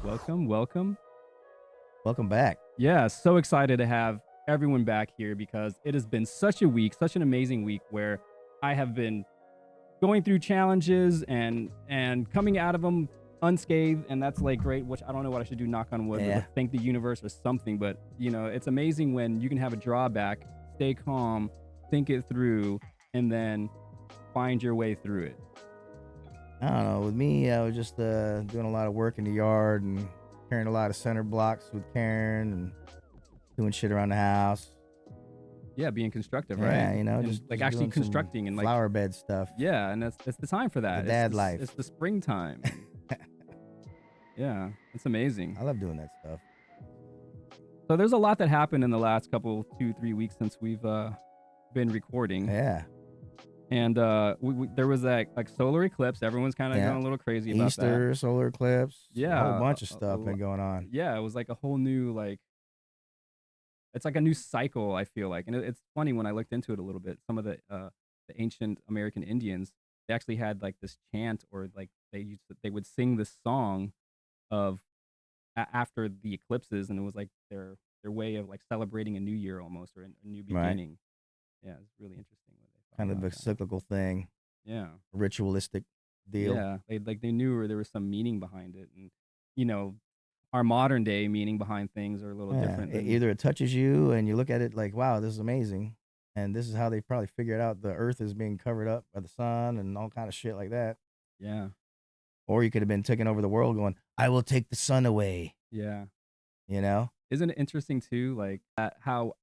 Welcome, welcome. Welcome back. Yeah, so excited to have everyone back here because it has been such a week, such an amazing week where I have been going through challenges and coming out of them unscathed, and that's like great. Which I don't know what I should do, knock on wood, but Yeah. like, thank the universe or something. But it's amazing when you can have a drawback, stay calm, think it through, and then find your way through it. I don't know. With me, I was just doing a lot of work in the yard and carrying a lot of center blocks with Karen and doing shit around the house. Yeah, being constructive, Yeah, right? And just like just actually doing some constructing and like flower bed stuff. yeah, and that's the time for The that. dad life. It's the springtime. Yeah, it's amazing. I love doing that stuff. So there's a lot that happened in the last couple 2-3 weeks since we've been recording. Yeah. And there was that like solar eclipse. Everyone's kind of Yeah. going a little crazy about that. Easter, solar eclipse. A Yeah, whole bunch of stuff been going on. Yeah, it was like a whole new like it's like a new cycle, I feel like. And it's funny when I looked into it a little bit. Some of the ancient American Indians, they actually had like this chant, or like they would sing this song of after the eclipses, and it was like their way of like celebrating a new year almost, or a new Right. beginning. Yeah, it's really interesting what they thought Kind of about a that. cyclical thing, Yeah. ritualistic deal. Yeah, they knew there was some meaning behind it, and our modern day meaning behind things are a little Yeah. different than Either it touches you and you look at it like, wow, this is amazing. And this is how they probably figured out the earth is being covered up by the sun and all kind of shit like that. yeah, Or you could have been taking over the world going, I will take the sun away, yeah. you know? Isn't it interesting too, like how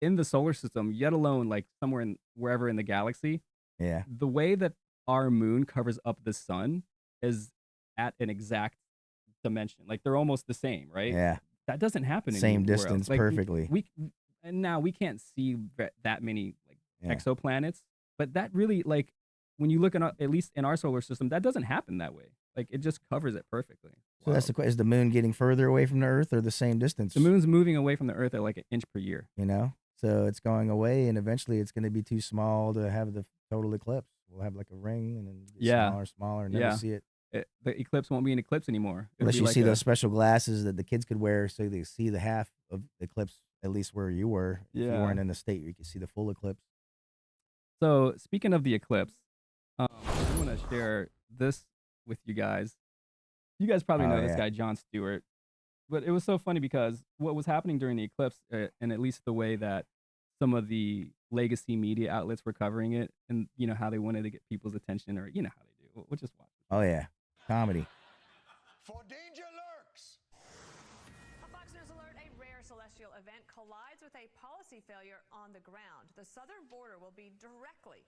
in the solar system, yet alone like somewhere in wherever in the galaxy, Yeah. the way that our moon covers up the sun is at an exact dimension. Like they're almost the same, right? Yeah. That doesn't happen Same anywhere else. distance Like perfectly. and now we can't see that many like Yeah. exoplanets, but that really like when you look at least in our solar system, that doesn't happen that way. Like it just covers it perfectly. So that's Wild. the question. Is the moon getting further away from the earth or the same distance? The moon's moving away from the Earth at like an inch per year. You know? So it's going away and eventually it's going to be too small to have the total eclipse. We'll have like a ring and then it gets Yeah. smaller, smaller, and never Yeah. see it. The eclipse won't be an eclipse anymore. It'll Unless be you like see a- those special glasses that the kids could wear so they see the half of the eclipse, at least where you were. If you Yeah. weren't in the state, you could see the full eclipse. So speaking of the eclipse, I want to share this with you guys. You guys probably Oh, know this yeah. guy, Jon Stewart. But it was so funny because what was happening during the eclipse, and at least the way that some of the legacy media outlets were covering it, and how they wanted to get people's attention, or how they do. We'll just watch. Oh, yeah. Comedy. For danger lurks. A Fox News alert, a rare celestial event collides with a policy failure on the ground. The southern border will be directly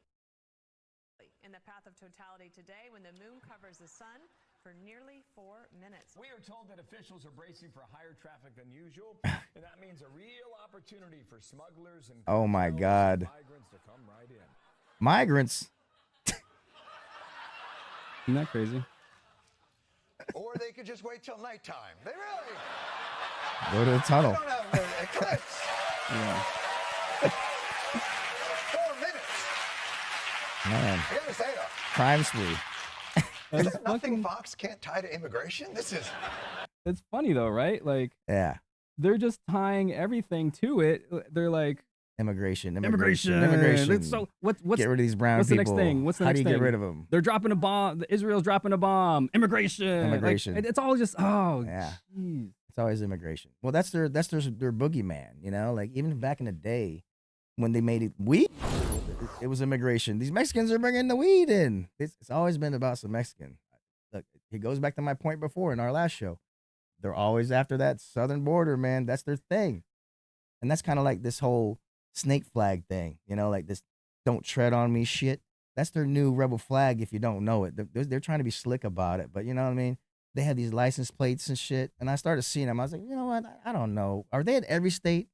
in the path of totality today when the moon covers the sun for nearly 4 minutes. We are told that officials are bracing for higher traffic than usual, and that means a real opportunity for smugglers and Oh, my cartels God. and migrants to come right in. Migrants. Isn't that crazy? Or they could just wait till nighttime. They really Go to the tunnel. don't have an eclipse. Yeah. 4 minutes. Man. I gotta say though, Crime spree. is It's there nothing fucking- Fox can't tie to immigration? This is It's funny though, right? Like Yeah. they're just tying everything to it. They're like Immigration. It's so what's Get rid of these brown what's the people. next thing? What's the How next do you thing? get rid of them? They're dropping a bomb. Israel's dropping a bomb. Immigration. Like, Immigration. it's all just Yeah. jeez. It's always immigration. Well, that's their boogeyman, you know? Like even back in the day when they made it weed, it was immigration. These Mexicans are bringing the weed in. It's always been about some Mexican. Look, it goes back to my point before in our last show. They're always after that southern border, man. That's their thing. And that's kind of like this whole snake flag thing, you know, like this don't tread on me shit. That's their new rebel flag if you don't know it. They're trying to be slick about it, but you know what I mean? They had these license plates and shit, and I started seeing them. I was like, you know what? I don't know. Are they in every state?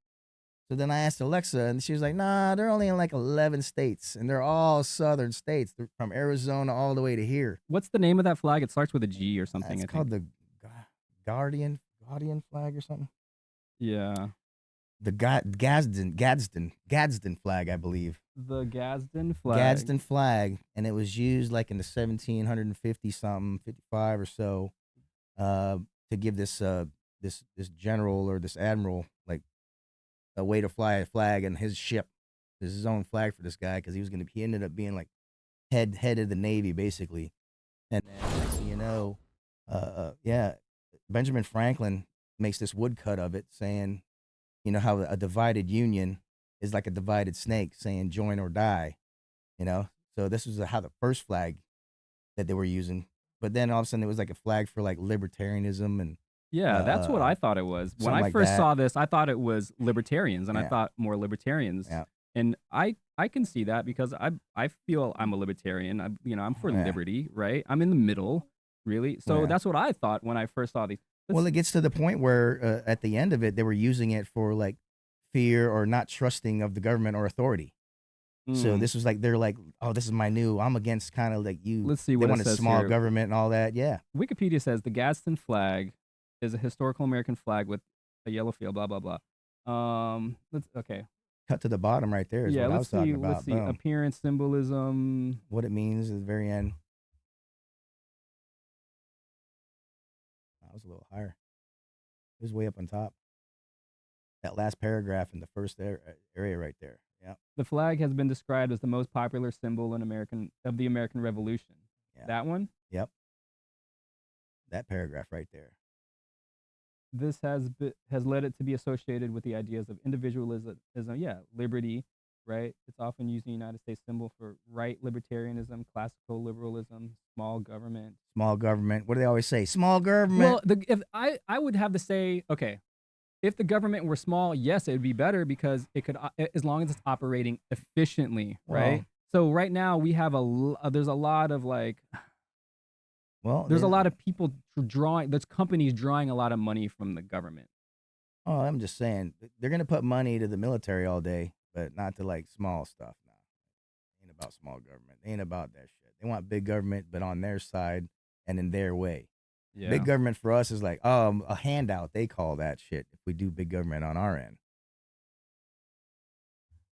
So then I asked Alexa, and she was like, nah, they're only in like 11 states, and they're all southern states. They're from Arizona all the way to here. What's the name of that flag? It starts with a G or something. It's I called think. the Guardian flag or something. Yeah. The Gadsden flag, I believe. The Gadsden flag. Gadsden flag, and it was used like in the 1750 something, 55 or so, to give this general or this admiral like a way to fly a flag and his ship. There's his own flag for this guy because he ended up being like head of the Navy basically. And then next thing you know, yeah, Benjamin Franklin makes this woodcut of it saying, you know, how a divided union is like a divided snake saying join or die, you know? So this was how the first flag that they were using. But then all of a sudden it was like a flag for like libertarianism and Yeah, that's what I thought it was. When something I like first that. saw this, I thought it was libertarians, and I Yeah. thought more libertarians. Yeah. And I can see that because I feel I'm a libertarian. I'm for Yeah. liberty, right? I'm in the middle, really. So Yeah. that's what I thought when I first saw these. Well, it gets to the point where at the end of it, they were using it for like fear or not trusting of the government or authority. So Mm, this was like they're like, oh, this is my new. I'm against kind of like you. let's see They what it wanted says small here. government and all that. Yeah, Wikipedia says the Gadsden flag is a historical American flag with a yellow field. Blah blah blah. Let's okay. cut to the bottom right there is Yeah, what I let's was talking see. Let's about. see. Boom. Appearance, symbolism. What it means at the very end. That was a little higher. It was way up on top. That last paragraph in the first area right there. Yeah, The flag has been described as the most popular symbol of the American Revolution. Yeah. That one. yep. That paragraph right there. This has led it to be associated with the ideas of individualism, yeah, liberty, right? It's often used in the United States symbol for right libertarianism, classical liberalism, small government. Small government. What do they always say? Small government. Well, if I would have to say, okay, if the government were small, yes, it would be better because it could, as long as it's operating efficiently, right? So right now we have there's a lot of like, there's a lot of people there's companies drawing a lot of money from the government. Oh, I'm just saying they're gonna put money to the military all day, but not to like small stuff. No, ain't about small government. Ain't about that shit. They want big government, but on their side and in their way. Yeah. Big government for us is like a handout. They call that shit if we do big government on our end.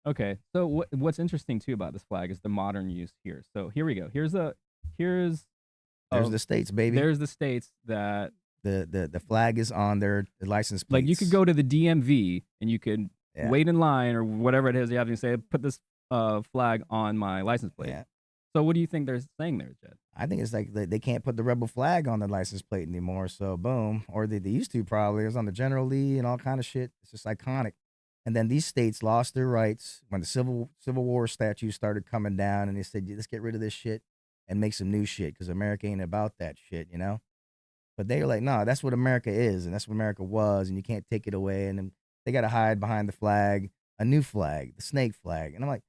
Okay, so what's interesting too about this flag is the modern use here. So here we go. Here's There's the states, baby. there's the states that The flag is on their license plates. like you could go to the DMV and you could Yeah. wait in line or whatever it is you have to say, put this flag on my license plate. Yeah. So what do you think they're saying there, Jed? I think it's like they can't put the rebel flag on the license plate anymore. So boom, or they used to probably. It was on the General Lee and all kind of shit. It's just iconic. And then these states lost their rights when the Civil War statues started coming down, and they said, let's get rid of this shit and make some new shit because America ain't about that shit, you know. But they were like, no, that's what America is, and that's what America was, and you can't take it away. And then they got to hide behind the flag, a new flag, the snake flag. And I'm like,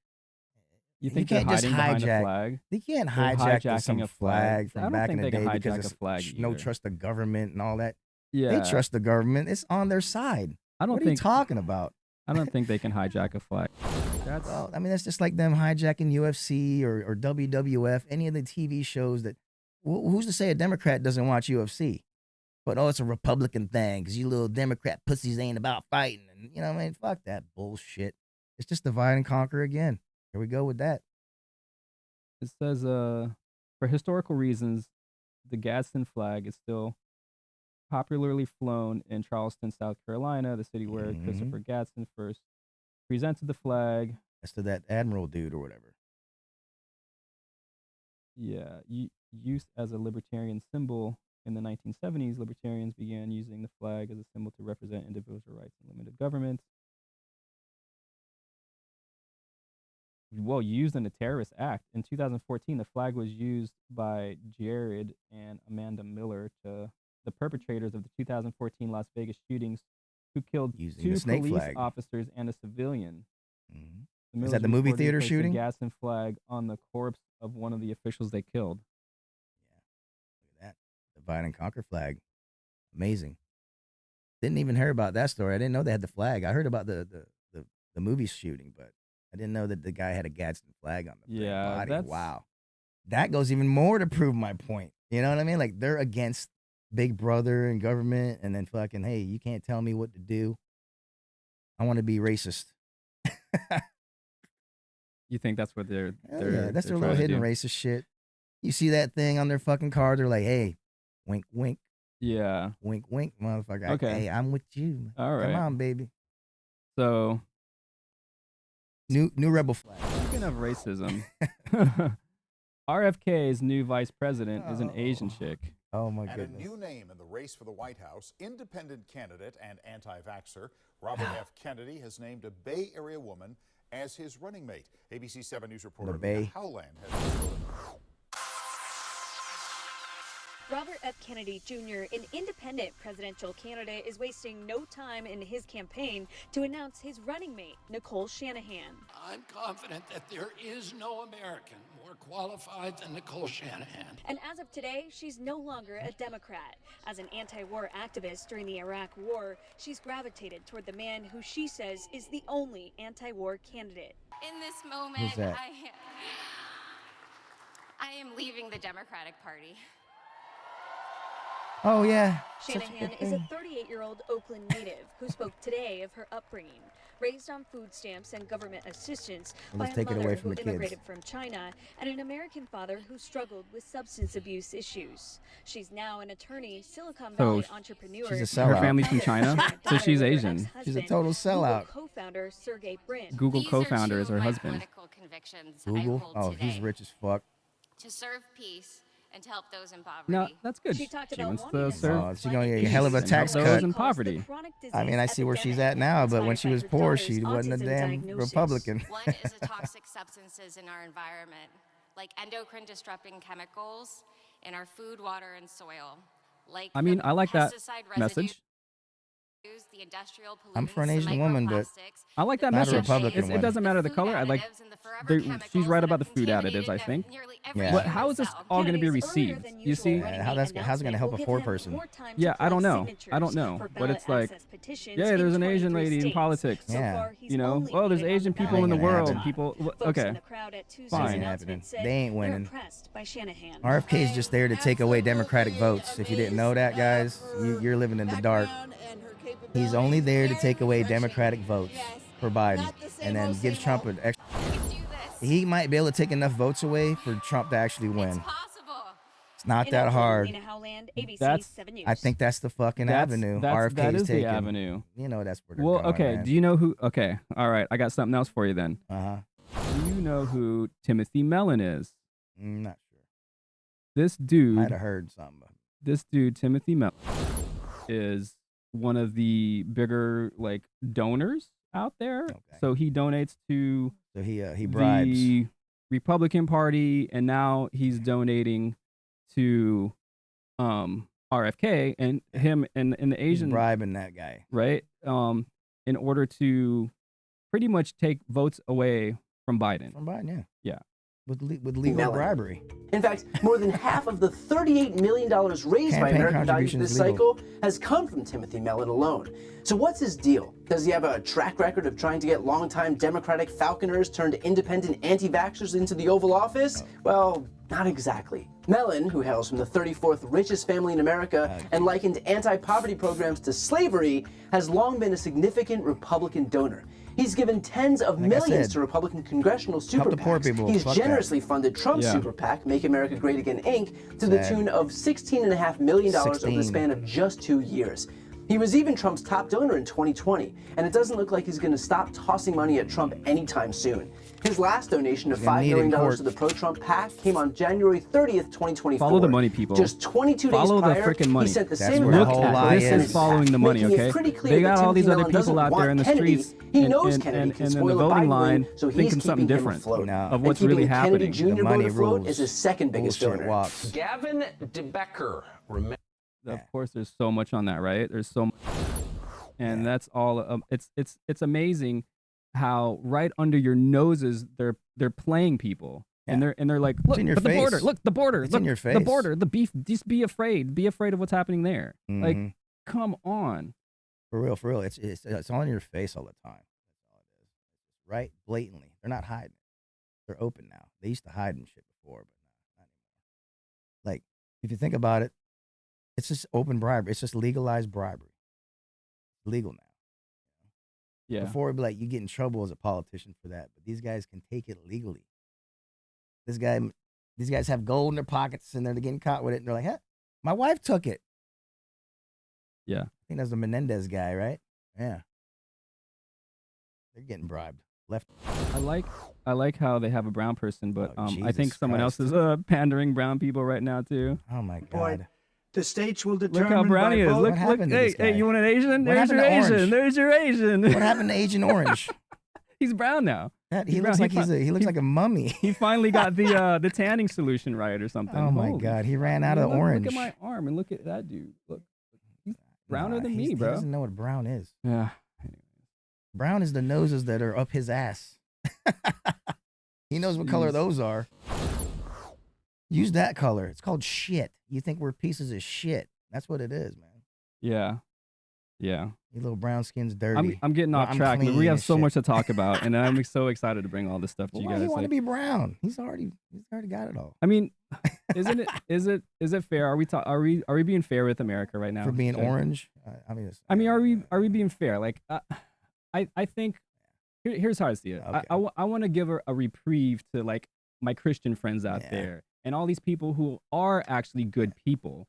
You You think can't they're just hiding behind a hijack- flag? they can't They're hijack hijacking some a flag I from don't back think in the they can day because hijack a it's flag no either. trust the government and all that. Yeah, They trust the government. It's on their side. I don't What are you think talking about? I don't think they can hijack a flag. That's Well, I mean, that's just like them hijacking UFC or WWF, any of the TV shows that. Who's to say a Democrat doesn't watch UFC? But it's a Republican thing because you little Democrat pussies ain't about fighting. And, you know what I mean? Fuck that bullshit. It's just divide and conquer again. Here we go with that. It says, for historical reasons, the Gadsden flag is still popularly flown in Charleston, South Carolina, the city where Mhm. Christopher Gadsden first presented the flag. As to that admiral dude or whatever. Yeah, use as a libertarian symbol in the 1970s, libertarians began using the flag as a symbol to represent individual rights and limited government. Well, used in a terrorist act. In 2014, the flag was used by Jared and Amanda Miller, the perpetrators of the 2014 Las Vegas shootings, who killed Using two the snake police flag. officers and a I didn't know they had the flag. I heard about the movie shooting, but I didn't know that the guy had a Gadsden flag on the Yeah, body. that's- Wow. That goes even more to prove my point. You know what I mean? Like they're against Big Brother and government, and then fucking, hey, you can't tell me what to do. I want to be racist. You think that's what they're Hell they're yeah, that's they're their little trying to hidden do? racist shit. You see that thing on their fucking car? They're like, hey, wink, wink. Yeah. Wink, wink, motherfucker. Okay. Hey, I'm with you. All right. Come on, baby. So New rebel flag. speaking of racism, RFK's new vice president is an Asian chick. Oh my And a goodness. new name in the race for the White House, independent candidate and anti-vaxxer Robert F. Kennedy has named a Bay Area woman as his running mate. ABC 7 News reporter Bay. Mia Howland has. Robert F. Kennedy Jr., an independent presidential candidate, is wasting no time in his campaign to announce his running mate, Nicole Shanahan. I'm confident that there is no American more qualified than Nicole Shanahan. And as of today, she's no longer a Democrat. As an anti-war activist during the Iraq War, she's gravitated toward the man who she says is the only anti-war candidate. In this moment, Who's that? I am leaving the Democratic Party. Oh yeah. Shanahan is a 38-year-old Oakland native who spoke today of her upbringing, raised on food stamps and government assistance by Let's a take it mother away from who the kids. immigrated from China and an American father who struggled with substance abuse issues. She's now an attorney, Silicon So Valley entrepreneur. she's a Her sellout. family's from China, so she's Asian. She's a total sellout. Google co-founder Sergey Brin. Google These are co-founder is two her of my husband. political convictions I Google. hold Oh, today. he's rich as fuck. To serve peace and to help those in poverty. No, that's good. She talked She about wants wanting to to serve. Oh, she gonna get a hell of a and tax help those cut. in poverty. I mean, I see where she's at now, but when she was poor, she wasn't a damn Republican. One is the toxic substances in our environment, like endocrine disrupting chemicals in our food, water, and soil. Like I mean, the I like that pesticide message. residues, the industrial I'm for an pollutants, the Asian woman, but microplastics, I like that Not a message. Republican It one. doesn't matter the food color. I like. additives and the forever She's chemicals right that about the have food contaminated additives, I think. nearly every Yeah. What? part How of is this cell. all going to be Kennedy's earlier received? than You usual see? running How's mate that gonna help a announcement poor will give him person? more time to Yeah, I don't collect know. I don't signatures know. for But ballot it's like, access petitions yeah, in there's an Asian 23 lady in states. politics. So Yeah. far, he's You know, only well, there's voted on Asian the people in the Ain't gonna world. happen. People. Folks in Okay. the crowd at Tuesday's Fine. announcement said They ain't they're winning. impressed by Shanahan. RFK is just there to take away Democratic votes. If you didn't know that, guys, you're living in the dark. He's only there to take away Democratic votes for Biden, and then gives Trump an extra. We can do this. He might be able to take enough votes away for Trump to actually It's win. possible. It's not In that Oakland, hard. Lena Howland, ABC That's- 7 News. I think that's the fucking avenue That RFK is is the taking. avenue. You know that's where they're Well, going, okay. man. Do you know who? Okay. All right. I got something else for you then. Uh-huh. Do you know who Timothy Mellon is? Not sure. This Might dude. have heard something. This dude, Timothy Mellon, is one of the bigger like donors out there. Okay. So he donates to So he bribes. the Republican Party, and now he's donating to RFK and him and the He's Asian bribing that guy. right in order to pretty much take votes away from Biden. From Biden, yeah. Yeah. With legal Mellon. bribery. In fact, more than half of the $38 million raised by Campaign American Values contributions this legal. cycle has come from Timothy Mellon alone. So what's his deal? Does he have a track record of trying to get longtime Democratic falconers turned independent anti-vaxxers into the Oval Office? Well, not exactly. Mellon, who hails from the 34th richest family in America and likened anti-poverty programs to slavery, has long been a significant Republican donor. He's given tens of Like I millions said, to Republican congressional super the poor PACs. people. He's Fuck that. generously funded Trump's Yeah. super PAC, Make America Great Again, Inc., to the Sad. tune of $16.5 million over the 16. span of just 2 years. He was even Trump's top donor in 2020, and it doesn't look like he's going to stop tossing money at Trump anytime soon. His last donation of He's gonna $5 need it in million court. to the pro-Trump PAC came on January 30th, 2024. Follow the money, people. Just 22 Follow days the prior, frickin' money. he sent the That's same where the amount whole to lie This is. is following the money, making it okay? pretty clear They that got all these Timothy other Mellon people out doesn't there in the want Kennedy. streets He and, knows and, Kennedy and, can and in spoil the a voting Biden line win, so he's thinking something keeping him different afloat. No. of And what's keeping really Kennedy happening. Jr. The money vote afloat rules. is his second biggest Bullshit donor. walks. Gavin DeBecker. Remember. Of course, there's so much on that, right? There's so much, and that's all. It's amazing how right under your noses they're playing people, and they're like, look, in your but the border, face. look, the border, It's look, in your the face. border, the beef. Just be afraid of what's happening there. Like, Mhm. come on. For real. It's all in your face all the time. That's all it is. Right? Blatantly. They're not hiding it. They're open now. They used to hide and shit before, but not anymore. Like, if you think about it, it's just open bribery. It's just legalized bribery. Legal now. Yeah. Before it'd be like you get in trouble as a politician for that, but these guys can take it legally. These guys have gold in their pockets and they're getting caught with it, and they're like, "Huh, my wife took it. Yeah. I think that's the Menendez guy, right? Yeah. They're getting bribed. Left. I like how they have a brown person, but Oh, I think Jesus someone else Christ. is pandering brown people right now too. Oh my Boy, God. the states will Look determine how brown by he is. vote. Look, What happened to hey, this hey, guy? you want an Asian? What There's your happened to Asian. Orange? There's your Asian. What happened to Agent Orange? He's brown now. That, He's he looks brown. like he looks like a mummy. He finally got the tanning solution right or something. Oh my Holy God, he ran fuck, out man, of look, orange. Look at my arm and look at that dude. Look, he's browner Nah, than me, He bro. doesn't know what brown is. Yeah. Brown is the noses that are up his ass. He knows what color Jeez. those are. Use that color. It's called shit. You think we're pieces of shit. That's what it is, man. Yeah. Yeah. You little brown skin's dirty. I'm getting Well, off I'm track. clean We have and so shit. much to talk about, and I'm so excited to bring all this stuff to you Why guys. do you want to Like, be brown? He's already got it all. I mean, is it fair? Are we being fair with America right now? For being Like, orange. I mean, are we being fair? Like, I think here's how I see it. Okay. I want to give a reprieve to like my Christian friends out Yeah. there and all these people who are actually good people.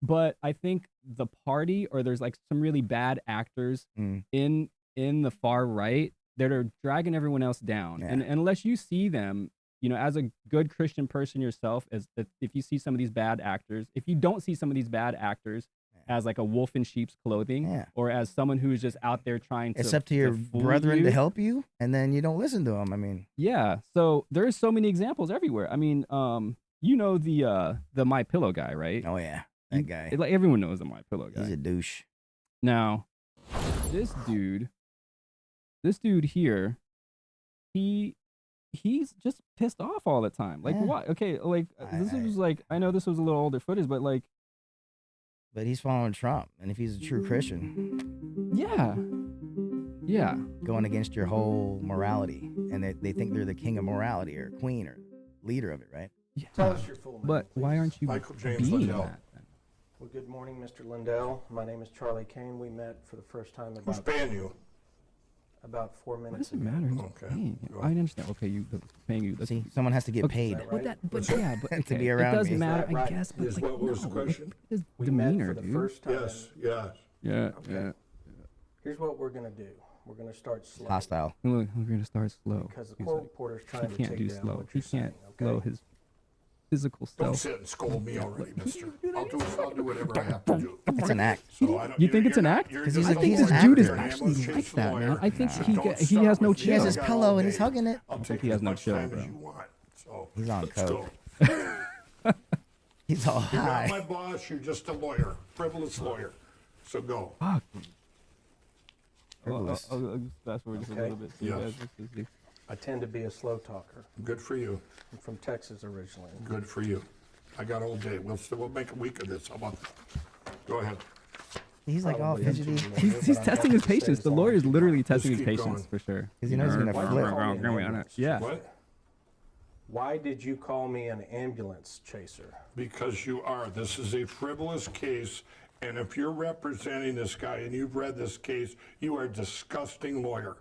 But I think the party, or there's like some really bad actors in the far right that are dragging everyone else down. Yeah. And unless you see them, you know, as a good Christian person yourself, if you see some of these bad actors, if you don't see some of these bad actors as like a wolf in sheep's clothing, Yeah. or as someone who's just out there trying to It's up to your fool brethren you. to help you, and then you don't listen to them. I mean, Yeah. So there's so many examples everywhere. I mean, you know the My Pillow guy, right? oh yeah, that guy. Like everyone knows the My Pillow guy. He's a douche. Now, this dude here, he's just pissed off all the time. Like Yeah. what? Okay, like this was like, I know this was a little older footage, but like, But he's following Trump, and if he's a true Christian, yeah, yeah. going against your whole morality, and they think they're the king of morality or queen or leader of it, right? Tell us your full name, But why please. aren't you Michael James being Lindell. that? then? Well, good morning, Mr. Lindell. My name is Charlie Kane. We met for the first time Who's paying you? about 4 What minutes does it ago. matter? Who's Okay, paying you? go I understand. Okay, paying you. That's, See, someone has to get okay, paid. that But right? but yeah, but To okay, be around it does me. Is matter, that right? I guess. But Is like, what was the no, question? His We demeanor, met for the dude. first time. Yes, yes. Yeah, Okay. yeah. Here's what we're going to do. We're going to start slow. Hostile. Look, we're gonna start slow. Because the He's court like, reporter's trying he to can't take do down slow. what He you're saying, can't okay? slow his physical Don't self. sit and scold me already, mister. I'll do whatever I have to do. It's an act. So I don't- You think it's an you're not- act? you're 'Cause just he's a a- he's lawyer. an Dude is You're an actually ambulance like chase that, man. lawyer. I think So he don't he start has no with me. He has chill. his I got pillow all and he's day. hugging it. I'll think take he has as no much chill, time bro. as you want. So He's on let's coke. go. He's all You're not high. my boss. You're just a lawyer, frivolous lawyer. So go. Fuck. Frivolous. I'll fast forward just a Okay. little bit. So you Yes. guys just see. I tend to be a slow talker. Good for you. I'm from Texas originally. Good for you. I got all day. We'll make a week of this. How about that? Go ahead. He's like all Probably up to fidgety. you, lawyer, He's but I'm testing happy his to stay patience. as The long lawyer as is you literally want. testing his keep patience going. for sure. 'Cause he knows he's gonna flip. Yeah. What? Why did you call me an ambulance chaser? Because you are. This is a frivolous case, and if you're representing this guy and you've read this case, you are a disgusting lawyer.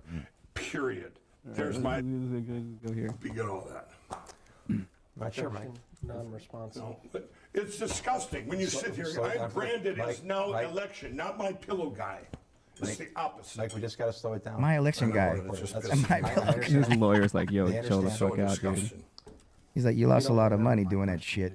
Period. There's my. Go here. You get all that. Objection, non-responsive. No, but it's disgusting when you sit here. I'm branded as now election, not my pillow guy. It's the opposite. Like, we just got to slow it down. My election guy. It's just My pillow guy. His lawyer's like, yo, chill the so fuck out, dude. disgusting. He's like, you lost a lot of money doing that shit.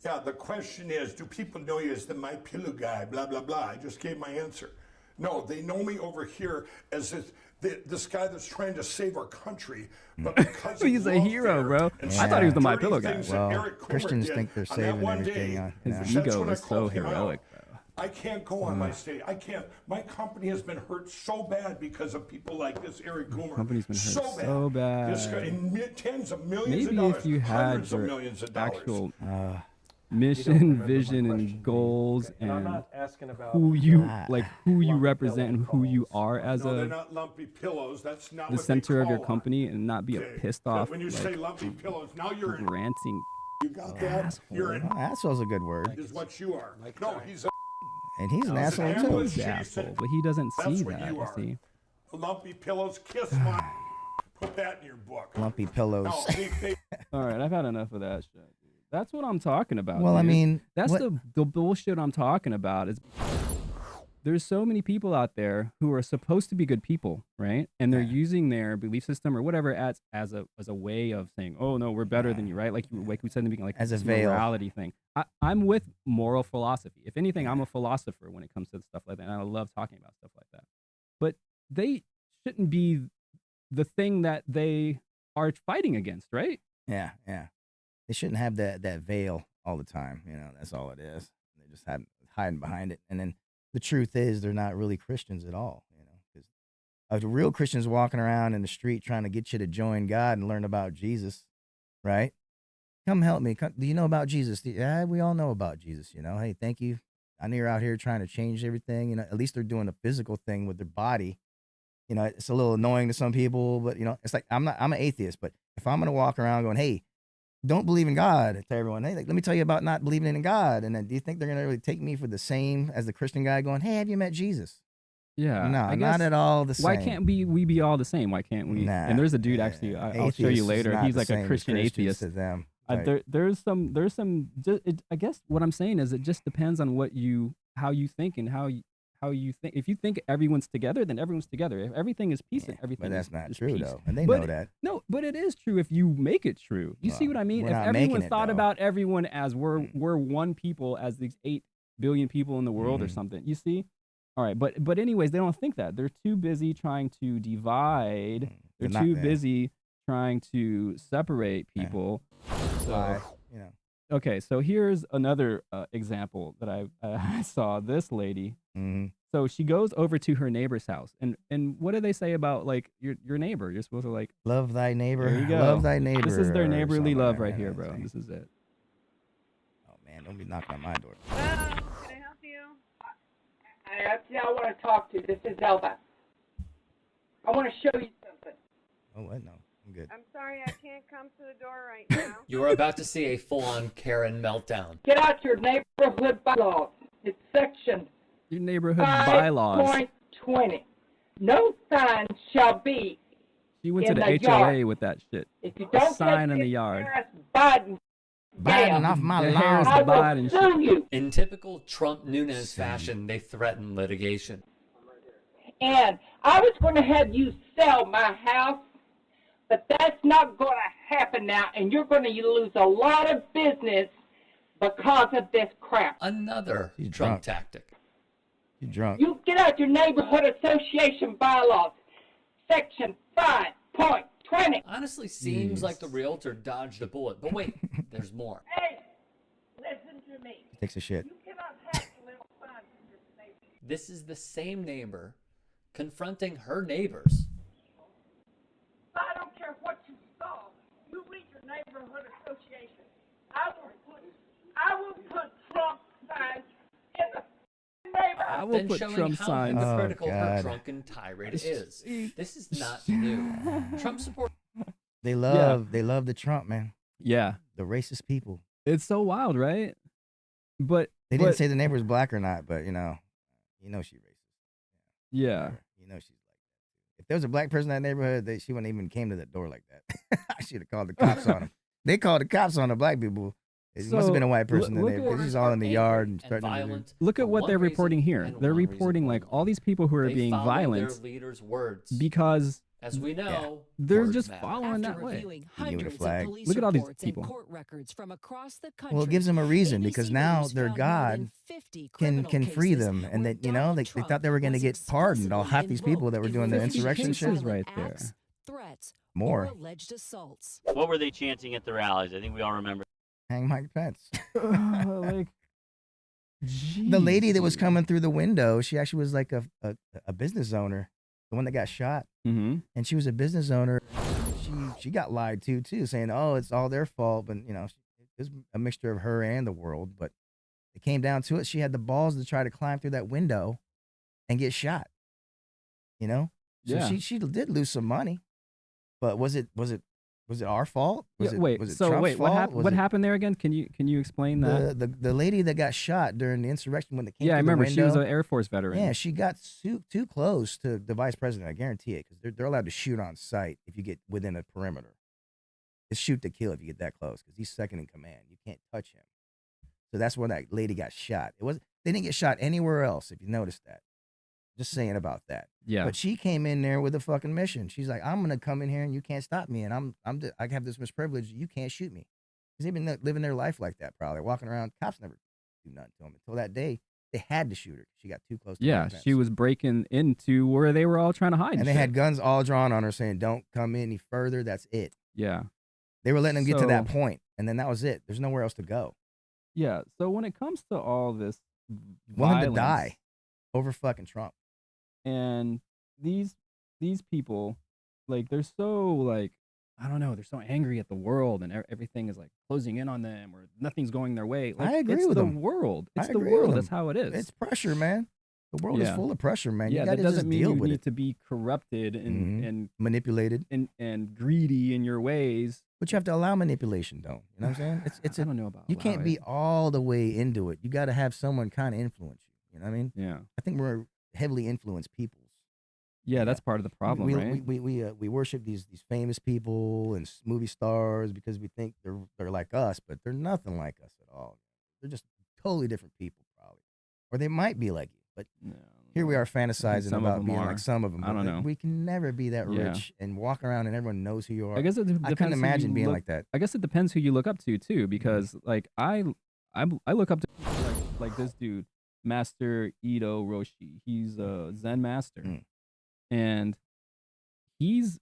Yeah, the question is, do people know you as the My Pillow guy? Blah blah blah. I just gave my answer. No, they know me over here as this guy that's trying to save our country, but because of He's a hero, lawfare bro. and I thought he was the My dirty Pillow guy. things that Well, Eric Cooper Christians did think they're on that saving one everything. day, Yeah. His that's ego when I is so called him out. heroic, bro. I can't go on my stage. I can't. My company has been hurt so bad because of people like this Eric Coomer. Company's been hurt so This bad. guy, in tens of millions Maybe of dollars, if you had hundreds of your millions of dollars. actual Uh, mission, vision, and goals, And I'm and not asking about who you Ah. like, who you lumpy represent, and who you pillow are as No, they're a not lumpy pillows. That's not the what center they of your call company, and not be a Okay. pissed But off, when you say like lumpy pillows, now you're in. ranting. You got that? You're an. oh, asshole's a good word. Is what you are. No, he's a And he's an asshole too. ambulance He's an chaser. asshole, but he doesn't That's see what that. you You are. see, Lumpy pillows. Kiss my. Put that in your book. Lumpy pillows. No, they all right, I've had enough of that shit. Dude. That's what I'm talking about. Well, I dude. mean, that's what- the bullshit I'm talking about. Is there's so many people out there who are supposed to be good people, right? And they're using their belief system or whatever as a way of saying, "Oh no, we're better than you," right? Like we said in the beginning, like As a this veil. morality thing. I'm with moral philosophy. If anything, I'm a philosopher when it comes to stuff like that, and I love talking about stuff like that. But they shouldn't be the thing that they are fighting against, right? Yeah, yeah. They shouldn't have that veil all the time. That's all it is. They just hiding behind it. And then the truth is, they're not really Christians at all. Because the real Christians walking around in the street trying to get you to join God and learn about Jesus, right? Come help me. Do you know about Jesus? Yeah, we all know about Jesus. Hey, thank you. I know you're out here trying to change everything. At least they're doing a physical thing with their body. It's a little annoying to some people, but it's like I'm an atheist, but if I'm gonna walk around going, hey, don't believe in God, to everyone, hey, like, let me tell you about not believing in God, and then do you think they're gonna really take me for the same as the Christian guy going, hey, have you met Jesus? Yeah, No, I not guess, at all the same. why can't we be all the same? Why can't we? Nah, And there's a dude actually. I'll show atheist you is later. not He's the like same a as Christian Christians atheist. to them. Right. There's some. I guess what I'm saying is it just depends on how you think and how you think. If you think everyone's together, then everyone's together. If everything is peace, then everything. But that's is, not is true peace. though, and they But know that. No, but it is true if you make it true. You see what I mean? we're If not making everyone it, thought though. about everyone as we're one people, as these 8 billion people in the world or something. You see? All right, but anyways, they don't think that. They're too busy trying to divide. They're They're not- too yeah. busy trying to separate people. So, Why? okay, so here's another example that I saw. This lady. Mhm. So she goes over to her neighbor's house, and what do they say about like your neighbor? You're supposed to like Love thy neighbor. There you go. Love thy neighbor. This is their or neighborly something love like right that, here, I bro. think. This is it. Oh man, don't be knocking on my door. Hello, can I help you? I want to talk to you. This is Elba. I want to show you something. Oh what? No, I'm good. I'm sorry, I can't come to the door right now. You are about to see a full-on Karen meltdown. Get out your neighborhood bylaws. It's section Your neighborhood bylaws. 5.20. No sign shall be She went to in the the HOA yard. with that shit. If you A don't sign get in the this yard. Harris Biden Biden down, off my The lawn. Harris I will Biden shit. sue you. In typical Trump Nunes fashion, they threaten litigation. And I was going to have you sell my house, but that's not going to happen now, and you're going to lose a lot of business because of this crap. Another She's Trump drunk. tactic. You drunk? You get out your neighborhood association bylaws, section 5.20. Honestly, seems like the realtor dodged a bullet. But wait, there's more. Hey, listen to me. Takes a shit. You cannot have little signs in this neighborhood. This is the same neighbor confronting her neighbors. I don't care what you saw. You read your neighborhood association. I will put Trump signs in the neighborhood. I will Then put showing Trump how signs. Oh, hypocritical her God. drunken tirade is. This is not new. Trump support. They love the Trump, man. Yeah, The racist people. it's so wild, right? But They didn't but- say the neighbor was black or not, but she's racist. Yeah. You know she's like that. If there was a black person in that neighborhood, she wouldn't even came to the door like that. I should have called the cops on them. They called the cops on the black people. It must have been a white person in look there at- because she's all in the yard and and starting to do. violent. Look at for what one they're reason reporting here. and They're one reason reporting like only. all these people who are They being follow violent their leader's words. because As we know, they're words just matter. following After that way. reviewing You give it a hundreds of flag. police Look at all these reports and people. court records from across the country. Well, it gives them a reason because ABC now News their found more God than 50 can criminal free cases them, and where that they Donald thought Trump they were going to was get pardoned. All half these people that were doing the 50 insurrection shit. cases right there. acts, threats, More. or alleged assaults. What were they chanting at the rallies? I think we all remember. Hang Mike Pence. Like, The lady that was jeez, coming through the window, she actually was like a business owner, the one that got shot, dude. Mm-hmm. and she was a business owner. She got lied to too, saying, "Oh, it's all their fault." But it was a mixture of her and the world. But it came down to it. She had the balls to try to climb through that window and get shot. So Yeah. she did lose some money, but was it our fault? Was Yeah, it, wait. was it So Trump's wait, what fault? happened? Was What it happened there again? Can you explain that? the lady that got shot during the insurrection when they came? Yeah, I through the remember. She was window? an Air Force veteran. Yeah, she got too close to the vice president. I guarantee it, because they're allowed to shoot on sight if you get within a perimeter. It's shoot to kill if you get that close, because he's second in command. You can't touch him. So that's when that lady got shot. They didn't get shot anywhere else. If you noticed that, Just saying about that. Yeah. But she came in there with a fucking mission. She's like, I'm gonna come in here and you can't stop me, and I have this much privilege. You can't shoot me. Because they've been living their life like that, probably walking around. Cops never do nothing to them until that day. They had to shoot her. She got too close to Yeah, the fence. she was breaking into where they were all trying to hide. And they shit. had guns all drawn on her, saying, "Don't come any further. That's it." Yeah. They were letting them get to that So- point, and then that was it. There's nowhere else to go. Yeah. So when it comes to all this Wanted to violence, die over fucking Trump. and these people, like, they're so, like, I don't know, they're so angry at the world, and everything is like closing in on them, or nothing's going their way. Like, I agree it's with the them. world. I It's the agree with world. That's them. how it is. It's pressure, man. The world is Yeah. full of pressure, man. Yeah, You that got to just doesn't mean deal you with need it. to be corrupted and Mhm. Manipulated. and greedy in your ways. But you have to allow manipulation, though. You know what I'm saying? It's I don't know about you can't allow be it. all the way into it. You got to have someone kind of influence you. You know what I mean? Yeah. I think we're heavily influenced peoples. Yeah, that's part of the problem, we, right? We worship these famous people and movie stars because we think they're like us, but they're nothing like us at all. They're just totally different people, probably, or they might be like you. But here we are fantasizing some of about them being are. like some of them. I but, don't like, know. We can never be that Yeah. rich and walk around and everyone knows who you are. I guess it I couldn't depends who imagine you being look- like that. I guess it depends who you look up to too, because like I look up to like this dude, Master Ito Roshi. He's a Zen master, and he's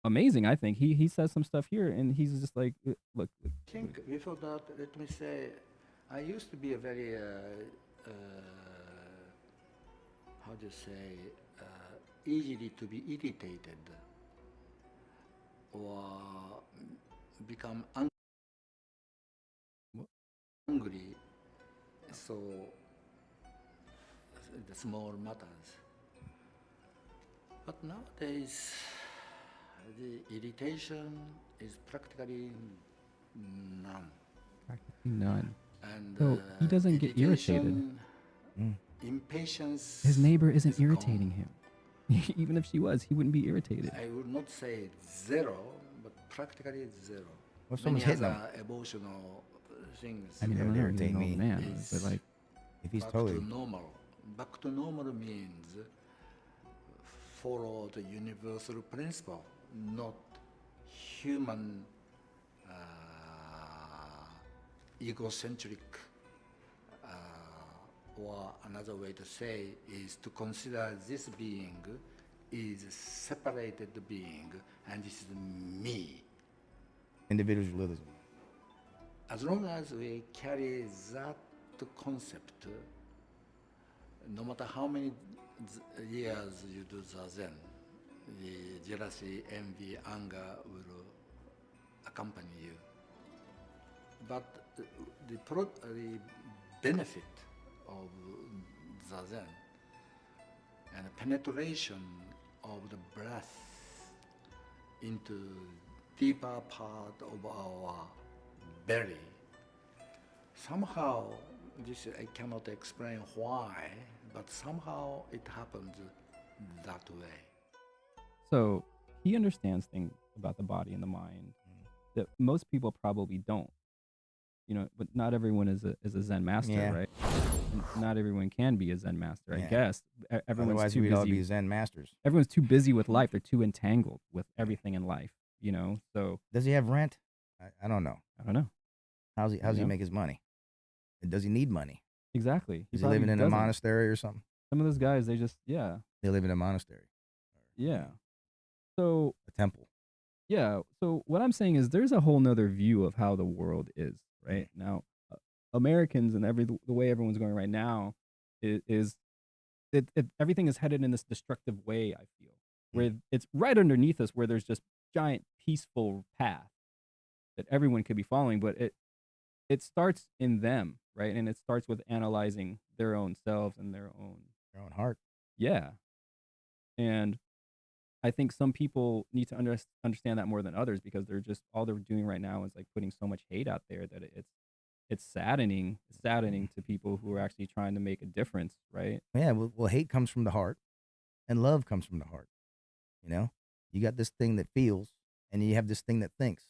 amazing. I think he says some stuff here, and he's just like, look. I think before that, let me say, I used to be a very, how do you say, easily to be irritated or become angry. So the small matters. But nowadays, the irritation is practically none. Practically none. And So he doesn't get irritated. irritation, Impatience. His neighbor isn't irritating him. Even if she was, he wouldn't be irritated. I would not say zero, but practically zero. What if someone's Many hitting him? other emotional things. I mean, I don't know, he's an old man, is but like, if he's back totally- to normal. Back to normal means follow the universal principle, not human egocentric, or another way to say is to consider this being is a separated being and this is me. Individualism. As long as we carry that concept, no matter how many years you do Zazen, the jealousy, envy, anger will accompany you. But the benefit of Zazen and the penetration of the breath into deeper part of our belly, somehow, this I cannot explain why, but somehow it happens that way. so he understands things about the body and the mind that most people probably don't. You know, but not everyone is a Zen master, Yeah. right? And not everyone can be a Zen master, I Yeah. guess. Everyone's Otherwise, too we'd busy. all be Zen masters. Everyone's too busy with life. They're too entangled with everything in life, you know? So Does he have rent? I don't know. I don't know. How's he You know? make his money? And does he need money? Exactly. Is he probably living in a doesn't. monastery or something? Some of those guys, they just, yeah. They live in a monastery, Yeah. So, a temple. yeah. So what I'm saying is there's a whole nother view of how the world is right now. Americans and the way everyone's going right now is everything is headed in this destructive way, I feel, where it's right underneath us, where there's just giant peaceful path that everyone could be following, but it starts in them, right? And it starts with analyzing their own selves and their own heart. Yeah. And I think some people need to understand that more than others, because they're just, all they're doing right now is like putting so much hate out there that it's saddening. It's saddening to people who are actually trying to make a difference, right? Yeah, well, hate comes from the heart, and love comes from the heart. You know, you got this thing that feels, and you have this thing that thinks,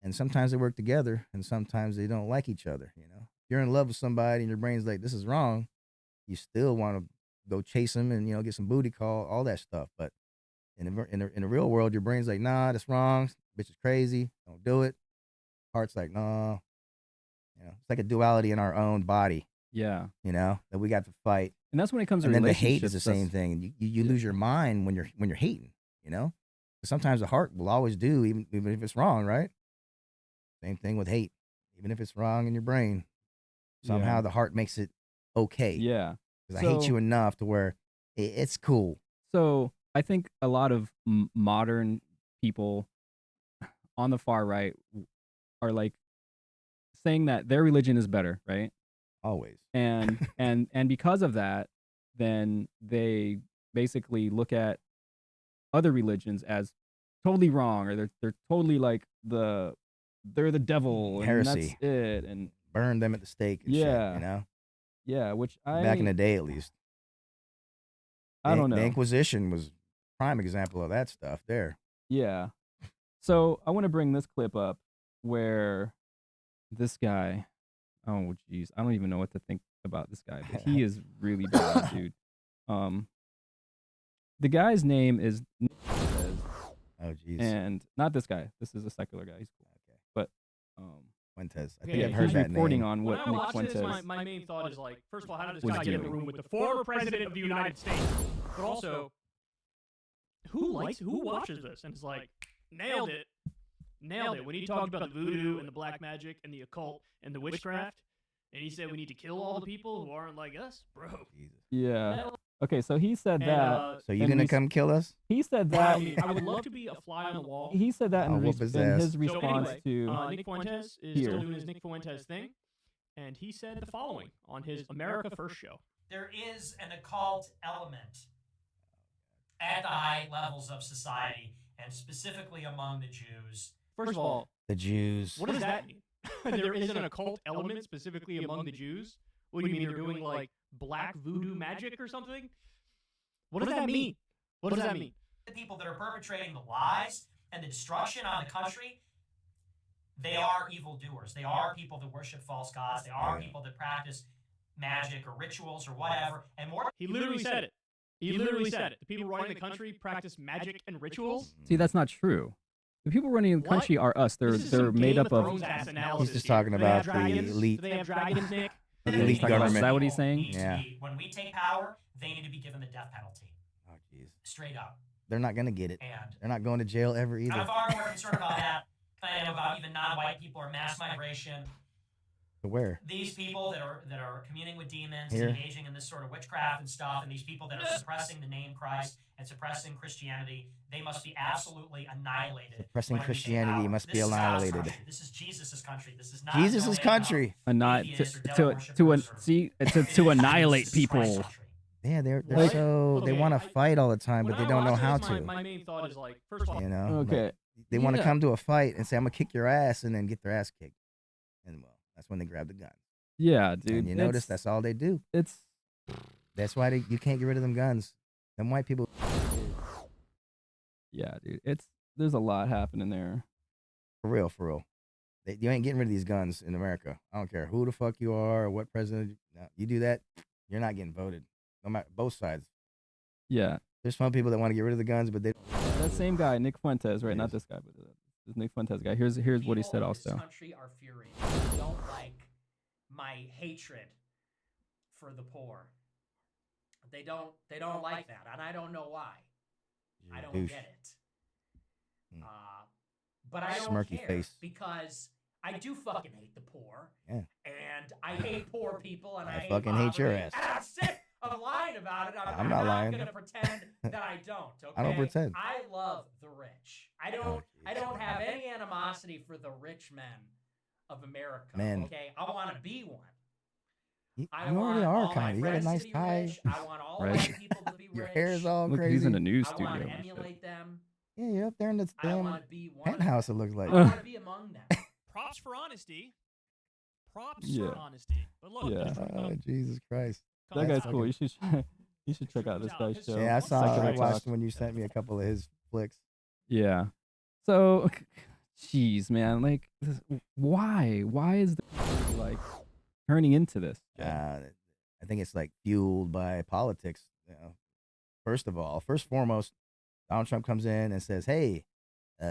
and sometimes they work together, and sometimes they don't like each other. You know, if you're in love with somebody, and your brain's like, "This is wrong," you still want to go chase them and get some booty call, all that stuff. But in the real world, your brain's like, nah, that's wrong. Bitch is crazy. Don't do it. Heart's like, no. It's like a duality in our own body. Yeah. That we got to fight. And that's when it comes to And then the relationships. hate is the same thing. And you lose your mind when you're hating. Sometimes the heart will always do, even if it's wrong, right? Same thing with hate. Even if it's wrong in your brain, somehow the heart makes it okay. Yeah. Because I hate you enough to where it's cool. So I think a lot of modern people on the far right are like saying that their religion is better, right? Always. And because of that, then they basically look at other religions as totally wrong, or they're totally like they're the devil, and Heresy. that's it, and Burn them at the stake and shit, Yeah, which back in the day at least. I don't know. The Inquisition was prime example of that stuff there. Yeah. So I want to bring this clip up where this guy, oh geez, I don't even know what to think about this guy, but he is really bad, dude. The guy's name is Nick Fuentes. Oh jeez. And not this guy. This is a secular guy. He's cool. Okay. But Fuentes. I yeah, think I've heard he's that reporting name. on what When I Nick watch Fuentes this, my main thought is like, first of all, how did this was guy get in the doing. room with the former president of the United States? But also, who watches this? And it's like, nailed it. When he talked about the voodoo and the black magic and the occult and the witchcraft, and he said we need to kill all the people who aren't like us, bro. Yeah. Okay, so he said that. So you gonna come kill us? He said that. I would love to be a fly on the wall. He said that I'll in, whoop his in ass. his So response anyway, to Nick Fuentes is here. still doing his Nick Fuentes thing, and he said the following on his America First show. There is an occult element at the high levels of society, and specifically among the Jews. First of all, The Jews. what does that mean? There is an occult element specifically among the Jews? What do you mean they're doing like black voodoo magic or something? What does that mean? What does that mean? The people that are perpetrating the lies and the destruction on the country, they are evildoers. They are people that worship false gods. They are people that practice magic or rituals or whatever. And more. He literally said it. He literally said it. The people running the country practice magic and rituals. See, that's not true. The people running the What? country are us. This is They're some made Game up of of. Thrones ass analysis He's just here. talking Do they have about the dragons? elite. Do they have dragons, Nick? The He's elite talking about- government. Is that what he's saying? Need to Yeah. be- when we take power, they need to be given the death penalty. Oh jeez. Straight up. They're not gonna get it. And They're not going to jail ever I'm either. far more concerned about that than I am about even non-white people or mass migration. To where? These people that are communing with demons Here. and engaging in this sort of witchcraft and stuff, and these people that are suppressing the name Christ and suppressing Christianity, they must be absolutely annihilated. Suppressing when we take Christianity power. must be This is God's annihilated. country. This is Jesus' country. This is not Jesus' no country. And not atheists or to devil to worshippers or- see It to is annihilate Jesus Christ's people. country. Yeah, they're Like- so they Okay, want to fight all the time, but When they I don't know watch how this, to. My main thought is like, first of all, You know. Okay. Like, they want to Yeah. come to a fight and say, "I'm gonna kick your ass," and then get their ass kicked. And well, that's when they grab the gun. Yeah, dude. And you notice it's- that's all they do. It's That's why you can't get rid of them guns. Them white people. yeah, dude. There's a lot happening there. For real, for real. You ain't getting rid of these guns in America. I don't care who the fuck you are or what president. No, you do that, you're not getting voted. No matter both sides. Yeah. There's some people that want to get rid of the guns, but they. That same guy, Nick Fuentes, right? Not this guy, but this Nick Fuentes guy. Here's what he said People in also. This country are furious. They don't like my hatred for the poor. They don't like that, and I don't know why. You're I a don't douche. get it. Hmm. But I don't Smirky care face. because I do fucking hate the poor, Yeah. and I hate poor people, and I hate fucking hate your poverty, ass. and I'm sick of lying about it. I'm not lying. gonna pretend that I don't. Okay? I don't pretend. I love the rich. I don't have any animosity for the rich men of America. Men. Okay, I want to be one. You I already want are all my kind of. You got a friends to nice be tie. rich. I want all Right. white people to be Your rich. hair is all Look, crazy. he's in a news I studio. want to and shit. emulate them. Yeah, you're up there in the I damn want to be one of them. penthouse. It looks like. I want to be among them. props for honesty. Props Yeah. for honesty. But look, Yeah. Oh, Jesus Christ. That That's guy's cool. You should you should check out this guy's show. Yeah, I saw. Secular I watched Talk. when you sent me a couple of his flicks. Yeah. So, jeez, man, like, why? Why is the country, like turning into this? I think it's like fueled by politics. You know, first foremost, Donald Trump comes in and says, "Hey,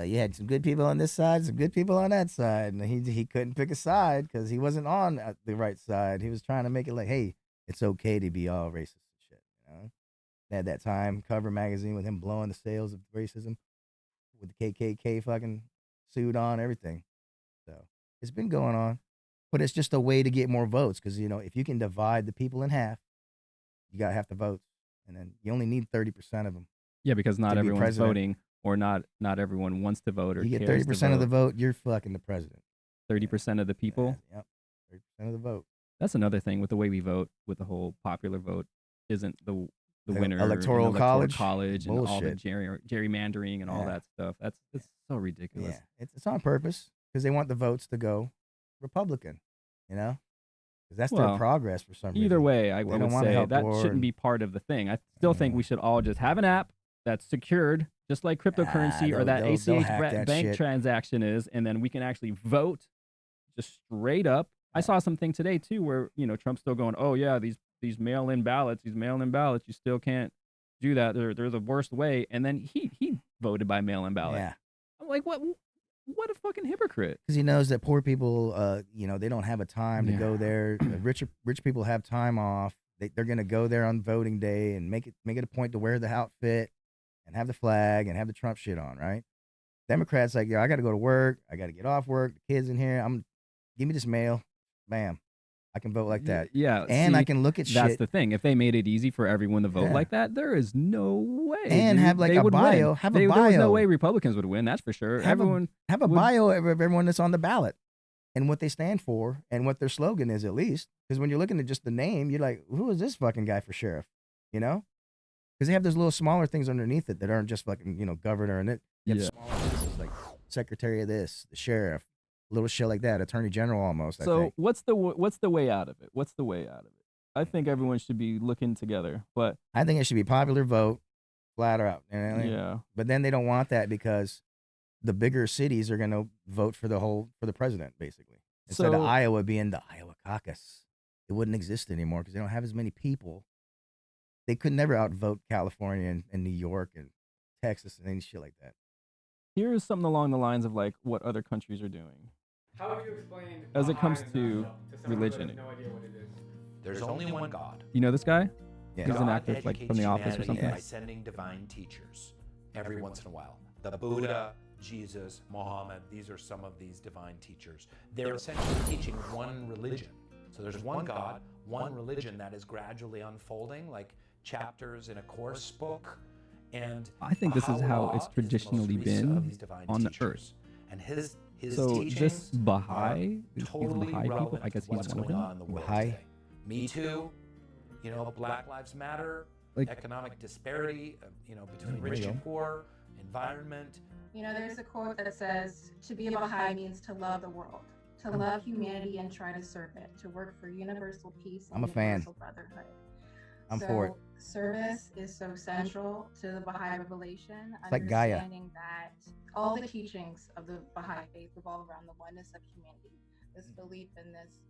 you had some good people on this side, some good people on that side," and he couldn't pick a side because he wasn't on the right side. He was trying to make it like, "Hey, it's okay to be all racist and shit." You know, they had that Time cover magazine with him blowing the sails of racism with the KKK fucking suit on, everything. So it's been going on, but it's just a way to get more votes because if you can divide the people in half, you got half the votes, and then you only need 30% of them. Yeah, because not to be everyone's president. voting, or not everyone wants to vote or You get cares 30% to of the vote. vote, you're fucking the president. 30% of the people. Yep, 30% of the vote. That's another thing with the way we vote, with the whole popular vote isn't the winner in Electoral college? and all the Bullshit. gerrymandering and all Yeah. that stuff. It's so ridiculous. Yeah, it's on purpose because they want the votes to go Republican, because that's their Well, progress for some reason. Either way, I They would don't wanna say help that poor shouldn't and- be part of the thing. I still think we should all just have an app that's secured, just like cryptocurrency or that they'll ACH hack that bank shit. transaction is, and then we can actually vote just straight up. I saw something today too where Trump's still going, "Oh yeah, these mail-in ballots, you still can't do that. They're the worst way." And then he voted by mail-in ballot. Yeah. I'm like, what a fucking hypocrite. Because he knows that poor people, they don't have a time to go there. Rich people have time off. They're gonna go there on voting day and make it a point to wear the outfit and have the flag and have the Trump shit on, right? Democrats like, I got to go to work. I got to get off work. The kids in here. Give me this mail. Bam. I can vote like that. Yeah, and I see, can look at that's shit. the thing. If they made it easy for everyone to vote Yeah. like that, there is no way. And dude, have, like, they a would bio. Win. Have a There was no bio. way Republicans would win. That's for sure. Have Everyone a would- bio of everyone that's on the ballot and what they stand for and what their slogan is, at least. Because when you're looking at just the name, you're like, who is this fucking guy for sheriff? Because they have those little smaller things underneath it that aren't just fucking, governor and it. You have Yeah. smaller pieces like secretary of this, the sheriff, little shit like that, attorney general almost. I So think. what's the way out of it? What's the way out of it? I think everyone should be looking together, but I think it should be popular vote, flat out. Yeah. But then they don't want that because the bigger cities are going to vote for the president, basically. Instead of So- Iowa being the Iowa caucus. It wouldn't exist anymore because they don't have as many people. They could never outvote California and New York and Texas and any shit like that. here's something along the lines of like what other countries are doing. How would you explain As it comes Baha'i to someone who religion? has no idea what it is? There's only one God. You know this guy? Yeah. He's an God actor like from educates The Office or humanity something. by sending divine teachers every once in a while. The Buddha, Jesus, Muhammad, these are some of these divine teachers. They're essentially teaching one religion. So there's one God, one religion that is gradually unfolding, like chapters in a course book. And I think this is how it's Baha'u'llah traditionally is the most recent been of these divine on the teachers. earth. And his So teachings this Baha'i, are these totally Baha'i people, relevant I guess to what's he's one of going them. on in the world Baha'i? today. Me Too, Black Lives Matter, Like- economic disparity, between There rich you and go. poor, environment. There's a quote that says, "To be a Baha'i means to love the world, to love humanity and try to serve it, to work for universal peace and I'm a fan. universal brotherhood." I'm for it. Service is so central to the Baha'i revelation, like Gaia. understanding that all the teachings of the Baha'i faith revolve around the oneness of humanity, this belief in this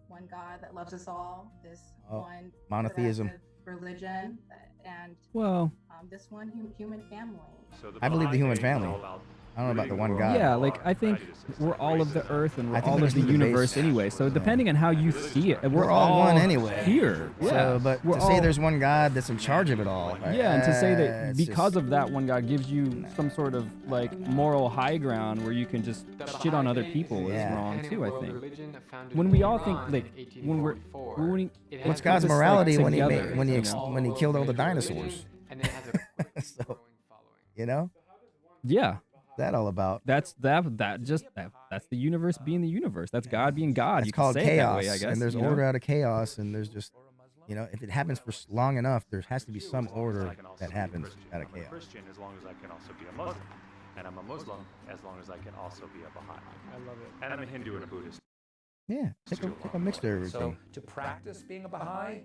one God that loves us all, this one monotheism. progressive religion, and Well, this one human family. I believe the human family. I don't know about the one God. Yeah, like I think we're all of the earth and we're I think all we of just the need the universe base. anyway. So depending on how you see it, We're all one anyway. Here, yeah. So, but We're to say all- there's one God that's in charge of it all. Yeah, and to say that it's because just- of that one God gives you some sort of like moral high ground where you can just shit on other people is wrong too. I think. When we all think like when we're when we, What's it God's puts us, like, morality when together, when you know? he killed all the dinosaurs? So, yeah. What's that all about? That's that's the universe being the universe. That's God being God. It's You can called say it chaos, that way, I guess. and there's you know? order out of chaos, and there's just, if it happens for long enough, there has to be some order that happens out of chaos. Christian as long as I can also be a Muslim, and I'm a Muslim as long as I can also be a Baha'i. I love it. And I'm a Hindu and a Buddhist. Yeah, take a mixture of So everything. to practice being a Baha'i,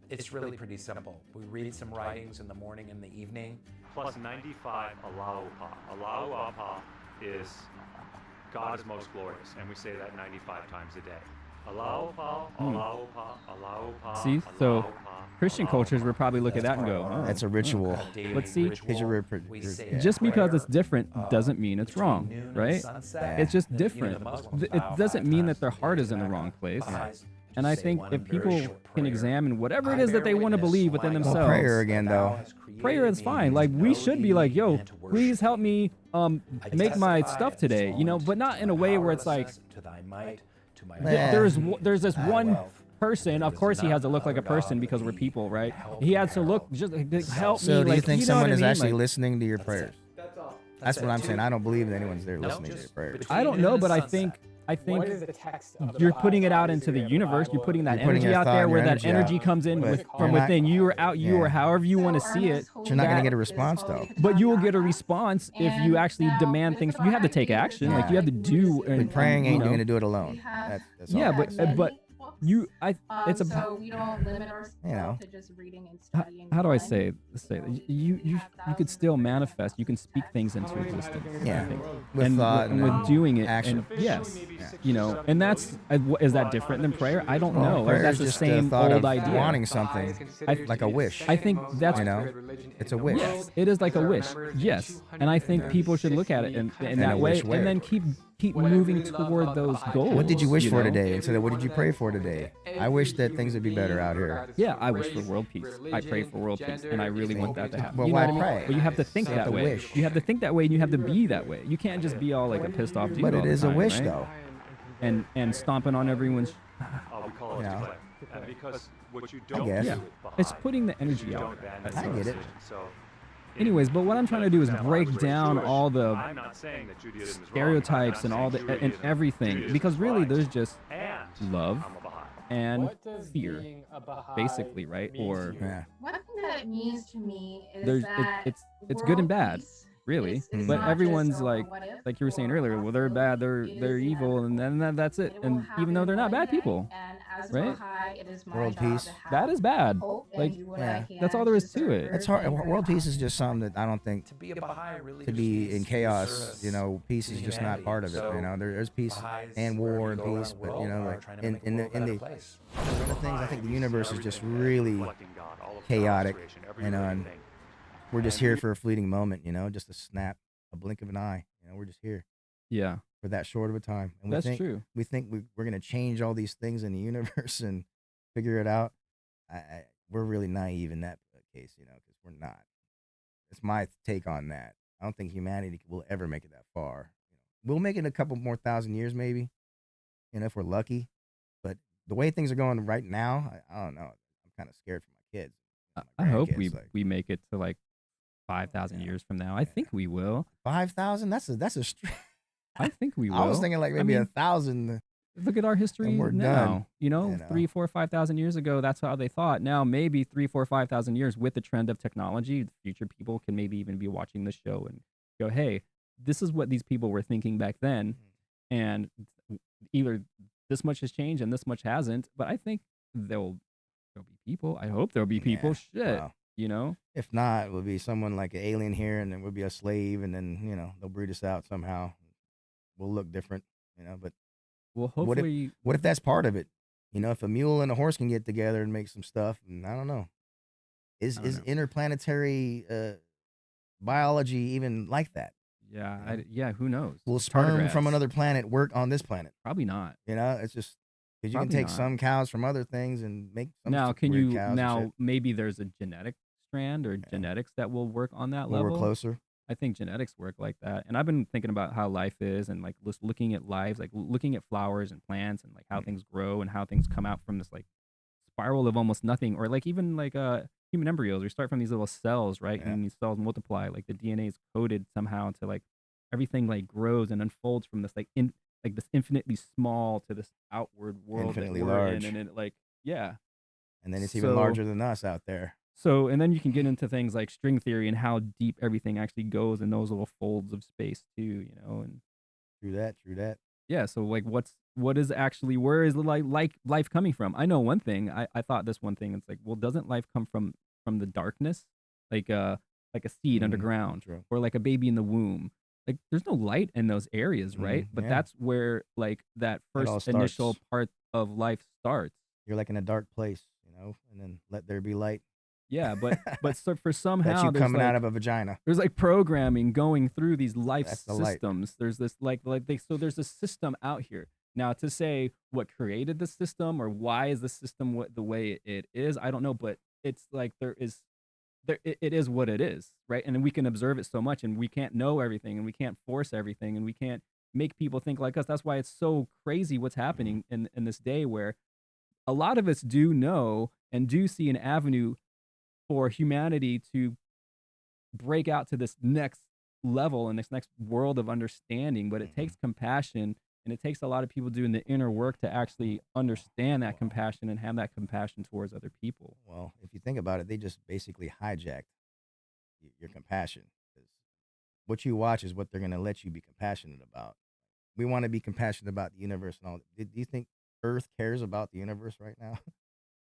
it's really pretty simple. We read some writings in the morning and the evening. Plus 95 Allahu Akbar. Allahu Akbar is God is most glorious, and we say that 95 times a day. See, so Christian cultures would probably look at that and go, oh, That's a ritual. But see, Yeah. just because it's different doesn't mean it's wrong, right? It's just different. It doesn't mean that their heart is in the wrong place. And I think if people can examine whatever it is that they want to believe within themselves. Well, prayer again, though. Prayer is fine. Like, we should be like, yo, please help me make my stuff today, you know, but not in a way where it's like, there's this one person. Of course, he has to look like a person because we're people, right? He has to look just help me. So, do you like, think know someone what I is mean? actually Like, listening to your prayers? That's what I'm saying. I don't believe that anyone's there listening to your prayers. I don't know, but I think What is the text of the you're Bible? putting it out into Obviously, the the universe. You're Bible putting that You're putting energy your out thought there and where your that energy energy out. comes in But from you're not- within. You or out you or however you want to see it. But you're not going to get a response, though. But you will get a response if you actually demand things. You have to take action. Like, you have to do. And But praying ain't you know. going to do it alone. That's all Yeah, I'm but saying. you, it's So about. we don't limit ourselves You know. to just reading and studying. How do I one. say that? You could still manifest. You can speak things into existence. Yeah, I think. with and thought and and with doing it. action. And yes, you know, and that's is that different than prayer? I don't know. Or Prayer that's is the just same the thought old of idea. wanting something, like a wish. I think that's You know, it's a wish. Yes, it is like a wish. Yes, and I think people should look at it in In that a way, wish way. and then keep moving toward those goals. What did you wish for know? today instead of what did you pray for today? I wish that things would be better out here. Yeah, I wish for world peace. I pray for world peace, and I really want that to happen. Well, You know why what I mean? pray? But you have to think You have that to way. wish. You have to think that way, and you have to be that way. You can't just be all like a pissed off dude. But all it the is a time, wish, right? though. And stomping on everyone's. I'll be called You to know. play. And because what you I don't guess. do Yeah, with it's Baha'i, putting the you energy out. don't abandon I your get it. decision. So, Anyways, but what I'm trying to do is break down all the I'm not saying that Judaism is wrong. stereotypes I'm and not all saying the and Judaism- everything, Judaism because is really right. there's just And love I'm a Baha'i. and What does fear, being a Baha'i basically, right? mean to Or you? Yeah. One thing that it means to me is there's that it's good and bad, peace really. is But not just everyone's a like what if like you were saying or earlier, well, they're bad, they're evil, and then that's it. It will And even though happen they're not one bad day, people, and as a right? Baha'i, it is my World job peace. to have That is bad. hope and Like, do what yeah. I that's all can there is to serve it. It's hard. and World peace is just something that I don't think To be a Baha'i really to is be peace, in chaos. service You know, peace to is just not humanity. part of it. So You know, there's peace Baha'is, and wherever war you and go around peace, the but world, you know, are like trying to in make in the the world a in better the place. one of the things I think the universe is just really Reflecting God, all of chaotic, God's creation, every and living thing. we're just And here we- for a fleeting moment. You know, just a snap, a blink of an eye. You know, we're just here Yeah, for that short of a time. And that's true. we think we're gonna change all these things in the universe and figure it out. We're really naive in that case, you know, because we're not. It's my take on that. I don't think humanity will ever make it that far. You know, we'll make it in a couple more thousand years, maybe, you know, if we're lucky. But the way things are going right now, I don't know. I'm kind of scared for my kids. I hope grandkids, like- we make it to like 5,000 years from now. I think we will. 5,000. That's a I think we will. I was thinking like maybe I mean, 1,000. look at our history and we're now. done, You know, you know? 3, 4, 5,000 years ago, that's how they thought. Now, maybe 3, 4, 5,000 years with the trend of technology, future people can maybe even be watching the show and go, "Hey, this is what these people were thinking back then," and either this much has changed and this much hasn't. But I think there'll be people. I hope there'll be people. Yeah, Shit, well, you know. if not, it will be someone like an alien here, and then we'll be a slave, and then you know they'll breed us out somehow. We'll look different, you know. But Well, what hopefully, if that's part of it? You know, if a mule and a horse can get together and make some stuff, and I don't know, is I don't is know. interplanetary biology even like that? yeah, yeah. Who knows? Will Tardigrades. sperm from another planet work on this planet? Probably not. You know, it's just because you can Probably take not. some cows from other things and make some Now, can weird you cows and shit. now maybe there's a genetic strand or genetics that will work on that When level. we're closer. I think genetics work like that. And I've been thinking about how life is and like just looking at lives, like looking at flowers and plants and like how things grow and how things come out from this like spiral of almost nothing, or like even like human embryos. We start from these little cells, right? Yeah. And these cells multiply. Like the DNA is coded somehow to like everything like grows and unfolds from this like like this infinitely small to this outward world Infinitely that we're large. in, and it like yeah. And then it's even So- larger than us out there. So, and then you can get into things like string theory and how deep everything actually goes in those little folds of space too, you know, and True that. yeah, so like what is actually, where is like life coming from? I know one thing. I thought this one thing, it's like, well, doesn't life come from the darkness? Like a seed Mhm, underground true. or like a baby in the womb. Like there's no light in those areas, right? But yeah. that's where like that It all first initial starts. part of life starts. You're like in a dark place, you know, and then let there be light. Yeah, but so for That's somehow you there's coming out like of a vagina. there's like programming going through these life That's the light. systems. There's this so there's a system out here. Now to say what created the system or why is the system what the way it is, I don't know, but it's like it is what it is, right? And then we can observe it so much and we can't know everything and we can't force everything and we can't make people think like us. That's why it's so crazy what's happening in this day where a lot of us do know and do see an avenue for humanity to break out to this next level and this next world of understanding, but it takes compassion and it takes a lot of people doing the inner work to actually understand that compassion and have that compassion towards other people. Well, if you think about it, they just basically hijacked your compassion. 'Cause what you watch is what they're going to let you be compassionate about. We want to be compassionate about the universe and all. Do you think Earth cares about the universe right now?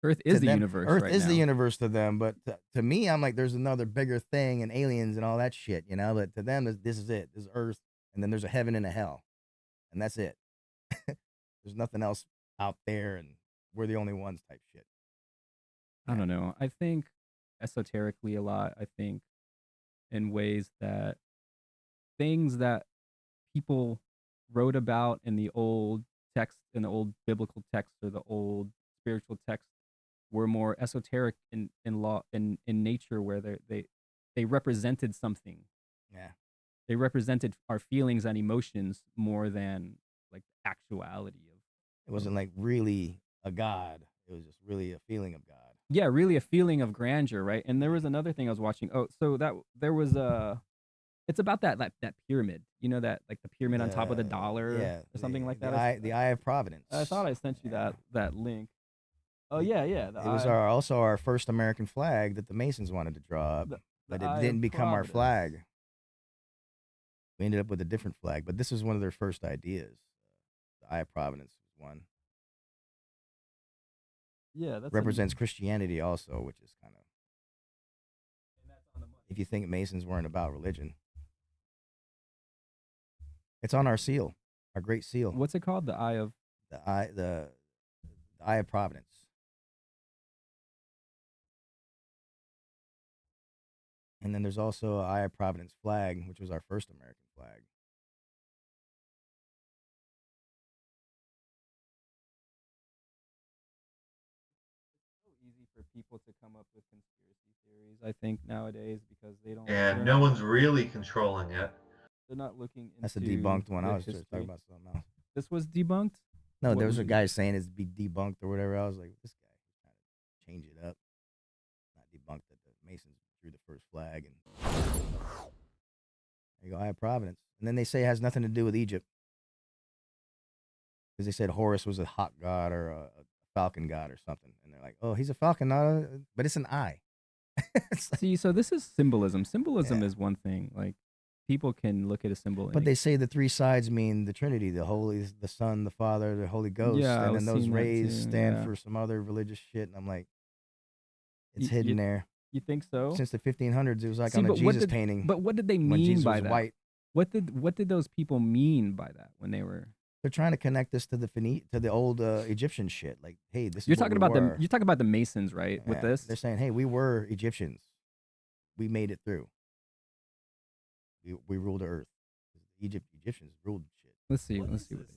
Earth To is the them, universe Earth right is the now. universe to them, but to me, I'm like, there's another bigger thing and aliens and all that shit, you know. But to them, this is it. This is Earth, and then there's a heaven and a hell, and that's it. There's nothing else out there, and we're the only ones type shit. I don't know. I think esoterically a lot. I think in ways that things that people wrote about in the old text, in the old biblical text or the old spiritual text, were more esoteric in nature, where they represented something. Yeah. They represented our feelings and emotions more than like the actuality of. It wasn't like really a god. It was just really a feeling of God. Yeah, really a feeling of grandeur, right? And there was another thing I was watching. Oh, so that there was it's about that pyramid. You know that like the pyramid on top of the dollar Yeah, or something like that. The Eye of Providence. I thought I sent you that link. Oh yeah. The It was Eye- also our first American flag that the Masons wanted to draw up, but Eye it of didn't become our Providence. flag. We ended up with a different flag, but this was one of their first ideas. The Eye of Providence was one. Yeah, that's Represents Christianity also, which is kind of. If you think Masons weren't about religion, it's on our seal, our great seal. What's it called? The Eye of. The Eye of Providence. And then there's also an Eye of Providence flag, which was our first American flag. So easy for people to come up with conspiracy theories, I think, nowadays because they don't. And they're no not- one's really controlling it. They're not looking into. That's a debunked one. the I was just history. talking about something else. This was debunked. No, What there was was a it? guy saying it's be debunked or whatever. I was like, this guy kind of change it up. Not debunked that the Masons drew the first flag. And there you go, Eye of Providence. And then they say it has nothing to do with Egypt. Because they said Horus was a hawk god or a falcon god or something. And they're like, oh, he's a falcon, but it's an eye. See, so this is symbolism. Symbolism is one thing. Like people can look at a symbol. But they say the three sides mean the Trinity, the Son, the Father, the Holy Ghost. Yeah, I and was then those seeing that rays too, stand yeah. for some other religious shit. And I'm like, it's Y- hidden you- there. You think so? Since the 1500s, it was like See, on a but what Jesus did- painting. But what did they when mean Jesus by was that? white. What did those people mean by that when they were? They're trying to connect this to the old Egyptian shit. Like, hey, this is You're what talking we about were. you're talking about the Masons, right? With Yeah, this, they're saying, hey, we were Egyptians. We made it through. We ruled the earth. Egyptians ruled shit. let's see what they say here.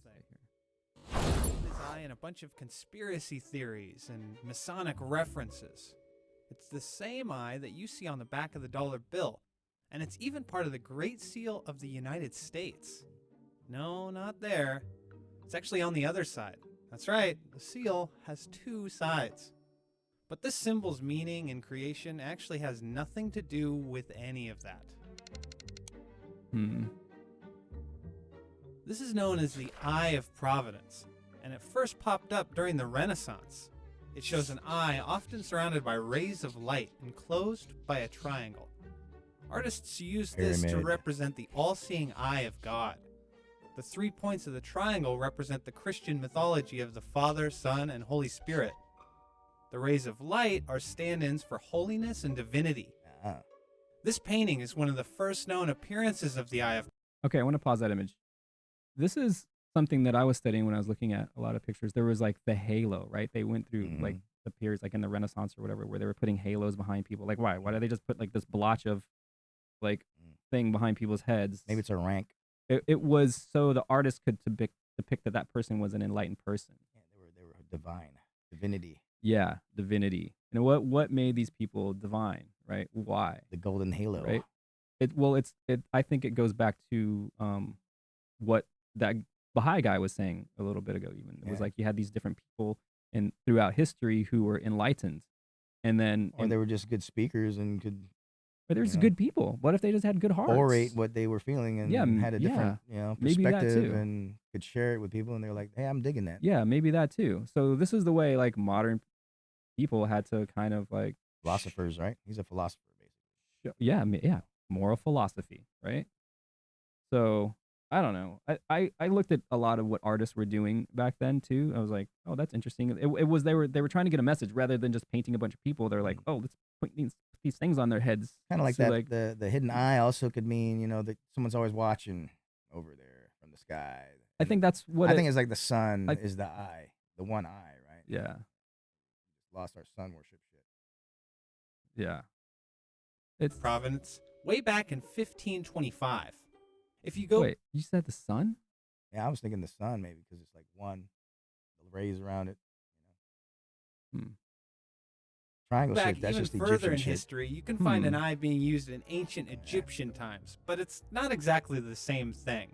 His eye and a bunch of conspiracy theories and Masonic references. It's the same eye that you see on the back of the dollar bill, and it's even part of the Great Seal of the United States. No, not there. It's actually on the other side. That's right, the seal has two sides. But this symbol's meaning and creation actually has nothing to do with any of that. This is known as the Eye of Providence, and it first popped up during the Renaissance. It shows an eye often surrounded by rays of light enclosed by a triangle. Artists use this to Pyramid. represent the all-seeing eye of God. The 3 points of the triangle represent the Christian mythology of the Father, Son, and Holy Spirit. The rays of light are stand-ins for holiness and divinity. This painting is one of the first known appearances of the Eye of Okay, I want to pause that image. This is something that I was studying when I was looking at a lot of pictures. There was like the halo, right? They went through like the periods, like in the Renaissance or whatever, where they were putting halos behind people. Like, why? Why do they just put like this blotch of like thing behind people's heads? Maybe it's a rank. It was so the artist could depict that that person was an enlightened person. Yeah, they were divine, divinity. Yeah, divinity. And what made these people divine, right? Why? The golden halo. Right. I think it goes back to what that Baha'i guy was saying a little bit ago. Even it was Yeah. like you had these different people in throughout history who were enlightened, and then Or they were just good speakers and could. but there was you know, good people. What if they just had good hearts? orate what they were feeling and Yeah, had a different, maybe that perspective too. and could share it with people, and they were like, "Hey, I'm digging that." Yeah, maybe that too. So this is the way like modern people had to kind of like Philosophers, right? He's a philosopher, basically. yeah, moral philosophy, right? So I don't know. I looked at a lot of what artists were doing back then too. I was like, oh, that's interesting. It was they were trying to get a message rather than just painting a bunch of people. They're like, oh, let's put these things on their heads. Kind of like So, that. like, The hidden eye also could mean, that someone's always watching over there from the sky. I think that's what I think it's like the sun I- is the eye, the one eye, right? Yeah. Lost our sun worship shit. Yeah. It's Providence, way back in 1525. If you go Wait, you said the sun? Yeah, I was thinking the sun maybe because it's like one, the rays around it. Triangle back shape. That's even just further Egyptian in shit. history, you can find an Hmm. eye being used in ancient Egyptian times, but it's not exactly the same thing.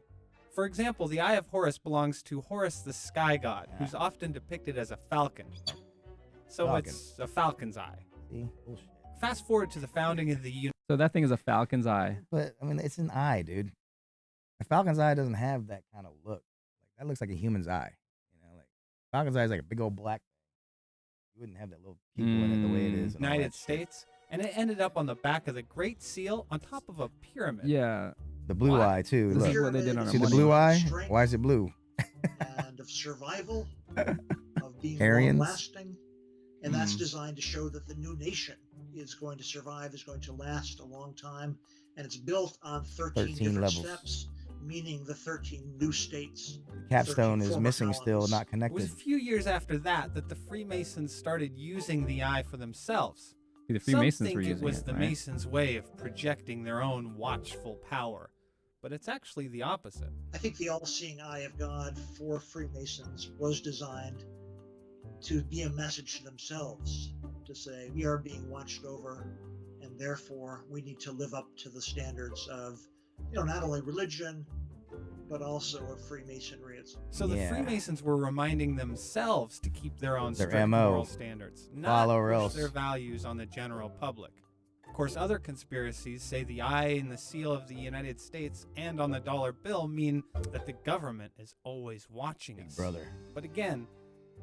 For example, the Eye of Horus belongs to Horus the sky god, who's often depicted as a falcon. So Falcon. it's a falcon's eye. See? Bullshit. Fast forward to the founding of the So that thing is a falcon's eye. But I mean, it's an eye, dude. A falcon's eye doesn't have that kind of look. Like that looks like a human's eye. Like falcon's eye is like a big old black thing. You wouldn't have that little pupil in it the way it is. and all United that shit. States, and it ended up on the back of the Great Seal on top of a pyramid. Yeah. The blue eye too. This Look. is what they did on See our the money. blue eye? Strength. Why is it blue? And of survival, of being Aryans? long-lasting, and that's Mhm. designed to show that the new nation is going to survive, is going to last a long time, and it's built on 13 different levels. steps, meaning the 13 new states. The capstone 13 is former missing still, colonies. not It connected. was a few years after that the Freemasons started using the eye for themselves. See, the Freemasons Some think were it using was it, the right? Masons' way of projecting their own watchful power, but it's actually the opposite. I think the all-seeing eye of God for Freemasons was designed to be a message to themselves, to say we are being watched over, and therefore we need to live up to the standards of, not only religion, but also of Freemasonry itself. So the Freemasons were reminding themselves to keep their own Their strict MO. moral standards, not Follow or push else. their values on the general public. Of course, other conspiracies say the eye and the seal of the United States and on the dollar bill mean that the government is always watching us. brother. But again,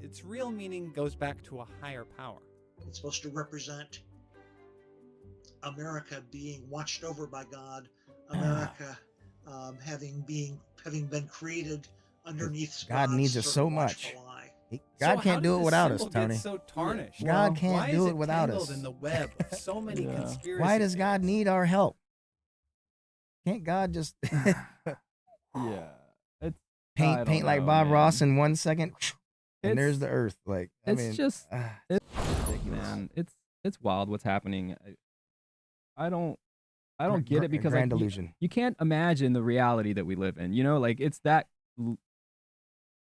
its real meaning goes back to a higher power. It's supposed to represent America being watched over by God, America having been created underneath God God's needs us sort so of much. watchful eye. God So how can't did do it this without us, symbol get Tony. so tarnished? God can't Why do is it without tangled us. in the web of so many conspiracy Why does God need our help? Can't God just Yeah. It's I paint don't like know, Bob man. Ross in 1 second, and there's It's- the Earth? Like, I It's mean, just it's ridiculous. man, it's wild what's happening. I don't Gr- get gr- it because grand like delusion. you can't imagine the reality that we live in. Like it's that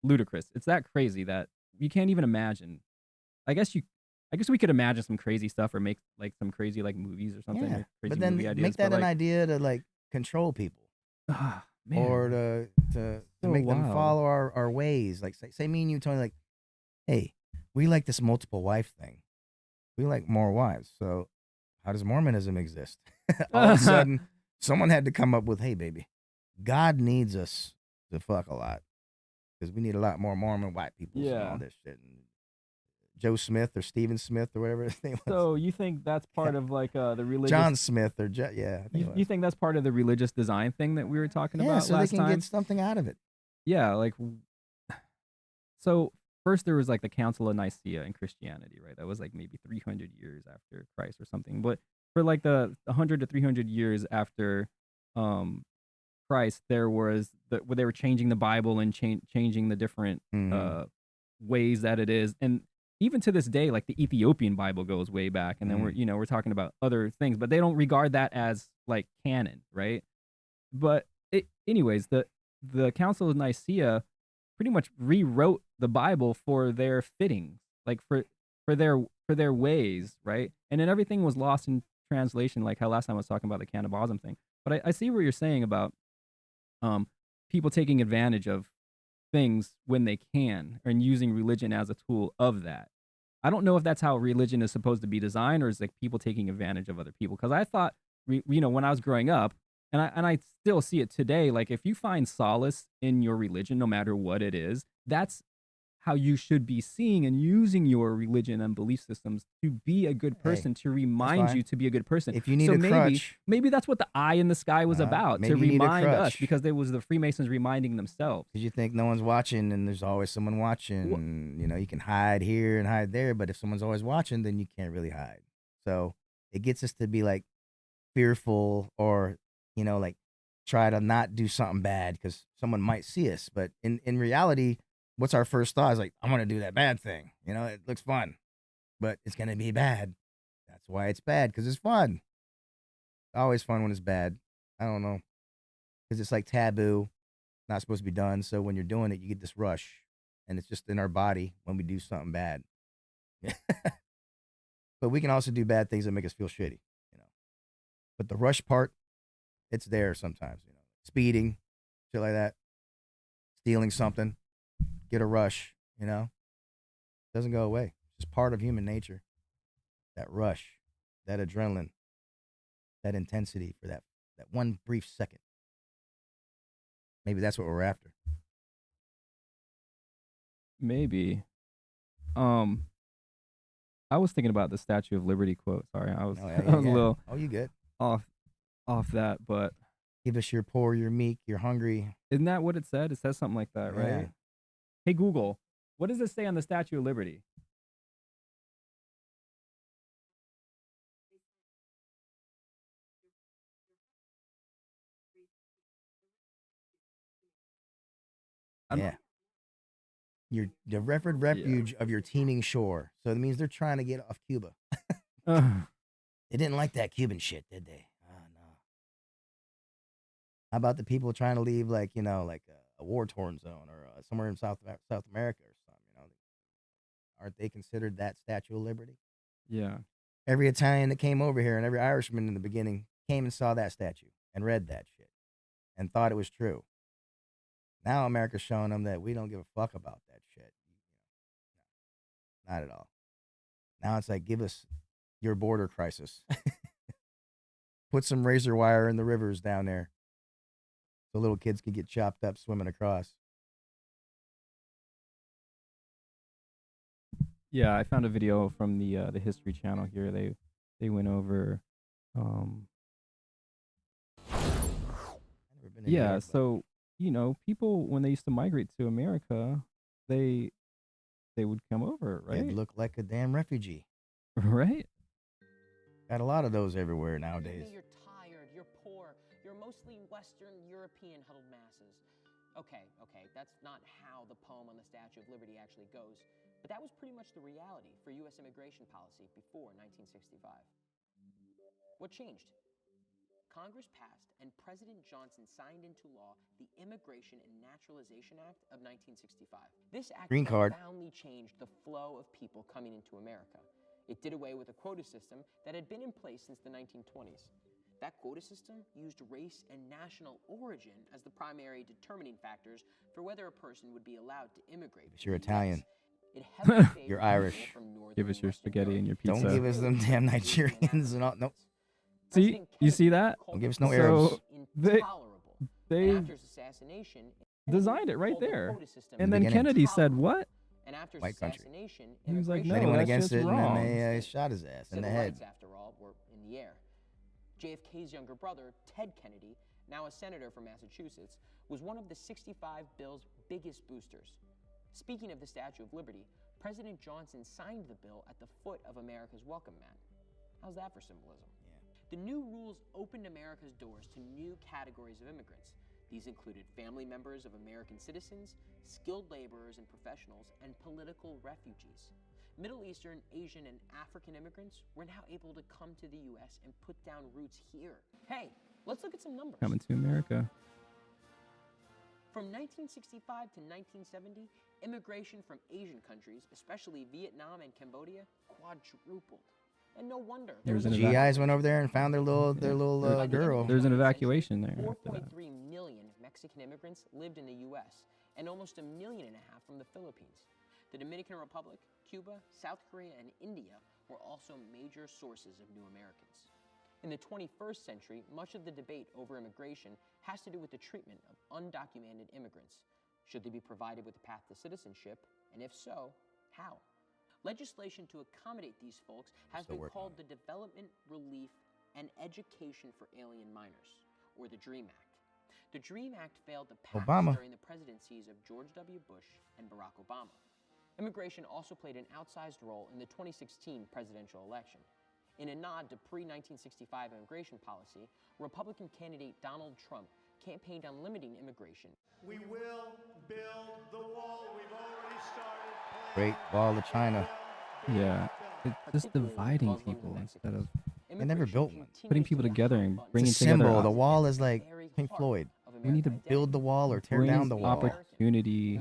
ludicrous. It's that crazy that you can't even imagine. I guess we could imagine some crazy stuff or make like some crazy like movies or something. Yeah, Like, crazy but then movie ideas, make that but, an like, idea to like control people, man, or to so make them wild. follow our ways. Like say me and you, Tony, like, hey, we like this multiple wife thing. We like more wives. So how does Mormonism exist? All of a sudden, someone had to come up with, hey, baby, God needs us to fuck a lot because we need a lot more Mormon white people and Yeah. all this shit. And Joe Smith or Stephen Smith or whatever his name was. So you think that's part of like the religious John Smith or yeah. I think it you was. think that's part of the religious design thing that we were talking Yeah, about so they last can time? get something out of it. Yeah, like so first there was like the Council of Nicaea in Christianity, right? That was like maybe 300 years after Christ or something. But for like the 100 to 300 years after Christ, there was where they were changing the Bible and changing the different ways that it is, and even to this day, like the Ethiopian Bible goes way back, and then we're talking about other things, but they don't regard that as like canon, right? But anyways, the Council of Nicaea pretty much rewrote the Bible for their fittings, like for their ways, right? And then everything was lost in translation, like how last time I was talking about the cannibalism thing. But I see what you're saying about people taking advantage of things when they can and using religion as a tool of that. I don't know if that's how religion is supposed to be designed, or is like people taking advantage of other people. Because I thought, when I was growing up, and I still see it today, like if you find solace in your religion, no matter what it is, that's how you should be seeing and using your religion and belief systems to be a good person, to remind you to be a good person. If you need a crutch, maybe that's what the eye in the sky was about, to maybe you need a remind us, crutch. because there was the Freemasons reminding themselves. Because you think no one's watching, and there's always someone watching. And, you can hide here and hide there, but if someone's always watching, then you can't really hide. So it gets us to be like fearful, or like try to not do something bad because someone might see us. But in reality, what's our first thought? Is like, I want to do that bad thing. It looks fun, but it's gonna be bad. That's why it's bad, because it's fun. It's always fun when it's bad. I don't know, because it's like taboo, not supposed to be done. So when you're doing it, you get this rush, and it's just in our body when we do something bad. But we can also do bad things that make us feel shitty. But the rush part, it's there sometimes. Speeding, shit like that, stealing something, get a rush. Doesn't go away. It's just part of human nature. That rush, that adrenaline, that intensity for that one brief second. Maybe that's what we're after. Maybe. I was thinking about the Statue of Liberty quote. Sorry, I was I was a little you good off that, but give us your poor, your meek, your hungry. Isn't that what it said? It says something like that, right? Yeah. Hey Google, what does it say on the Statue of Liberty? Yeah. You're the refuge of your teeming shore. So it means they're trying to get off Cuba. They didn't like that Cuban shit, did they? Oh, no. How about the people trying to leave, like, like a war-torn zone, or somewhere in South America or something, Aren't they considered that Statue of Liberty? Yeah. Every Italian that came over here and every Irishman in the beginning came and saw that statue and read that shit and thought it was true. Now America's showing them that we don't give a fuck about that shit. Not at all. Now it's like, give us your border crisis. Put some razor wire in the rivers down there so little kids can get chopped up swimming across. Yeah, I found a video from the History Channel here. They went over yeah, so people, when they used to migrate to America, they would come over, right? They'd look like a damn refugee. Right? Got a lot of those everywhere nowadays. Maybe you're tired, you're poor, you're mostly Western European huddled masses. Okay, that's not how the poem on the Statue of Liberty actually goes, but that was pretty much the reality for U.S. immigration policy before 1965. What changed? Congress passed and President Johnson signed into law the Immigration and Naturalization Act of 1965. This act Green card. profoundly changed the flow of people coming into America. It did away with a quota system that had been in place since the 1920s. That quota system used race and national origin as the primary determining factors for whether a person would be allowed to immigrate. If you're Italian. It heavily favored You're Irish. people from northern Give us your spaghetti and your pizza. Don't give us them damn Nigerians and all. Nope. See, you see that? Don't give us no Arabs. They And after his assassination, designed it right called the there. quota system And then Kennedy said, "What?" And after his White country. assassination, He was like, immigration "No, Then he went that against shit's it, wrong." and then they shot his ass in the Civil head. rights, after all, were in the air. JFK's younger brother, Ted Kennedy, now a senator from Massachusetts, was one of the 65 bill's biggest boosters. Speaking of the Statue of Liberty, President Johnson signed the bill at the foot of America's Welcome Mat. How's that for symbolism? The new rules opened America's doors to new categories of immigrants. These included family members of American citizens, skilled laborers and professionals, and political refugees. Middle Eastern, Asian, and African immigrants were now able to come to the U.S. and put down roots here. Hey, let's look at some numbers. Coming to America. From 1965 to 1970, immigration from Asian countries, especially Vietnam and Cambodia, quadrupled. And no wonder. There's an GIs went over there and found their little girl. There's an evacuation there. after 4.3 that. million Mexican immigrants lived in the U.S., and almost 1.5 million from the Philippines. The Dominican Republic, Cuba, South Korea, and India were also major sources of new Americans. In the 21st century, much of the debate over immigration has to do with the treatment of undocumented immigrants. Should they be provided with a path to citizenship, and if so, how? Legislation to accommodate these folks has been called the Development, Relief, and Education for Alien Minors, or the DREAM Act. The DREAM Act failed to pass during the presidencies of George W. Bush and Barack Obama. Immigration also played an outsized role in the 2016 presidential election. In a nod to pre-1965 immigration policy, Republican candidate Donald Trump campaigned on limiting immigration. We will build the wall. We've already started. Great Wall of China. Yeah, it's just dividing people instead of. They never built one. Putting people together and bringing It's a together. symbol. The wall is like Pink Floyd. We need to build the wall or tear bring down the wall. opportunity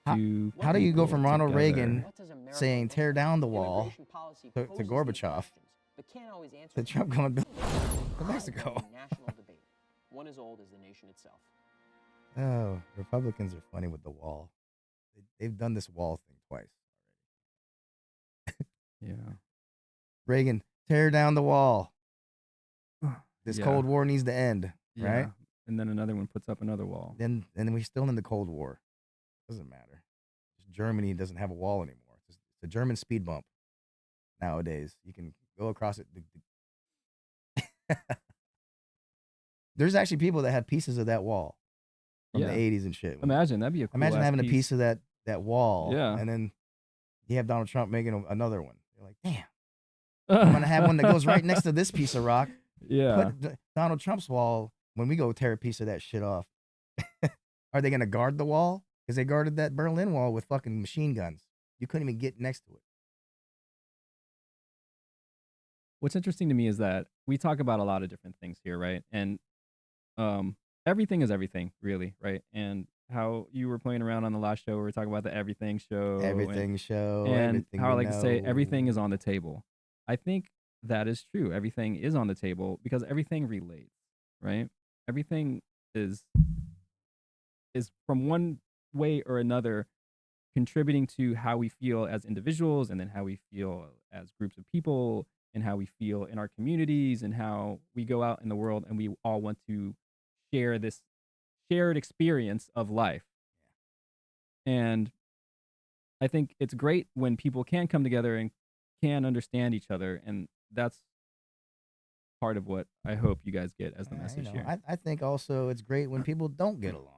to. How do you go from Ronald together. Reagan saying tear down the wall to Gorbachev to Trump going to Mexico? National debate, one as old as the nation itself. Oh, Republicans are funny with the wall. They've done this wall thing twice Yeah. Reagan, tear down the wall. This Yeah. Cold War needs to end, right? Yeah. And then another one puts up another wall. Then we're still in the Cold War. Doesn't matter. Germany doesn't have a wall anymore. It's a German speed bump nowadays. You can go across it. There's actually people that have pieces of that wall from Yeah. the 80s and shit. Imagine that'd be a cool Imagine ass having a piece. piece of that wall. Yeah. And then you have Donald Trump making another one. You're like, damn. I'm gonna have one that goes right next to this piece of rock. Yeah. Put Donald Trump's wall when we go tear a piece of that shit off. Are they gonna guard the wall? Because they guarded that Berlin Wall with fucking machine guns. You couldn't even get next to it. What's interesting to me is that we talk about a lot of different things here, right? And everything is everything, really, right? And how you were playing around on the last show, we were talking about the everything show. Everything show. And Everything how I we like to say know. everything is on the table. I think that is true. Everything is on the table because everything relates, right? Everything is from one way or another contributing to how we feel as individuals, and then how we feel as groups of people, and how we feel in our communities, and how we go out in the world, and we all want to share this shared experience of life. And I think it's great when people can come together and can understand each other, and that's part of what I hope you guys get as the message here. I think also it's great when people don't get along,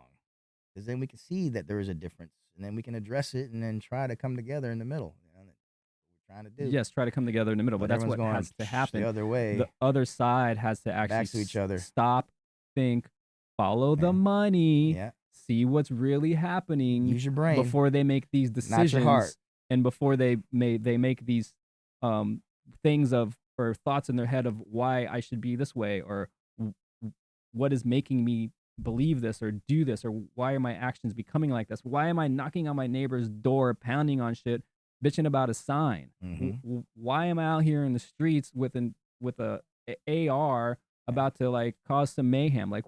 because then we can see that there is a difference, and then we can address it, and then try to come together in the middle. You know, that's what we're trying to do. Yes, try to come together in the middle, but that's everyone's what going has to happen. the other way. The other side has to actually Back to each other. stop, think, follow the money, Yeah. see what's really happening. Use your brain. Before they make these Not your decisions, heart. and before they make these things or thoughts in their head of why I should be this way, or what is making me believe this or do this, or why are my actions becoming like this? Why am I knocking on my neighbor's door, pounding on shit, bitching about a sign? Why am I out here in the streets with a AR about to like cause some mayhem? Like,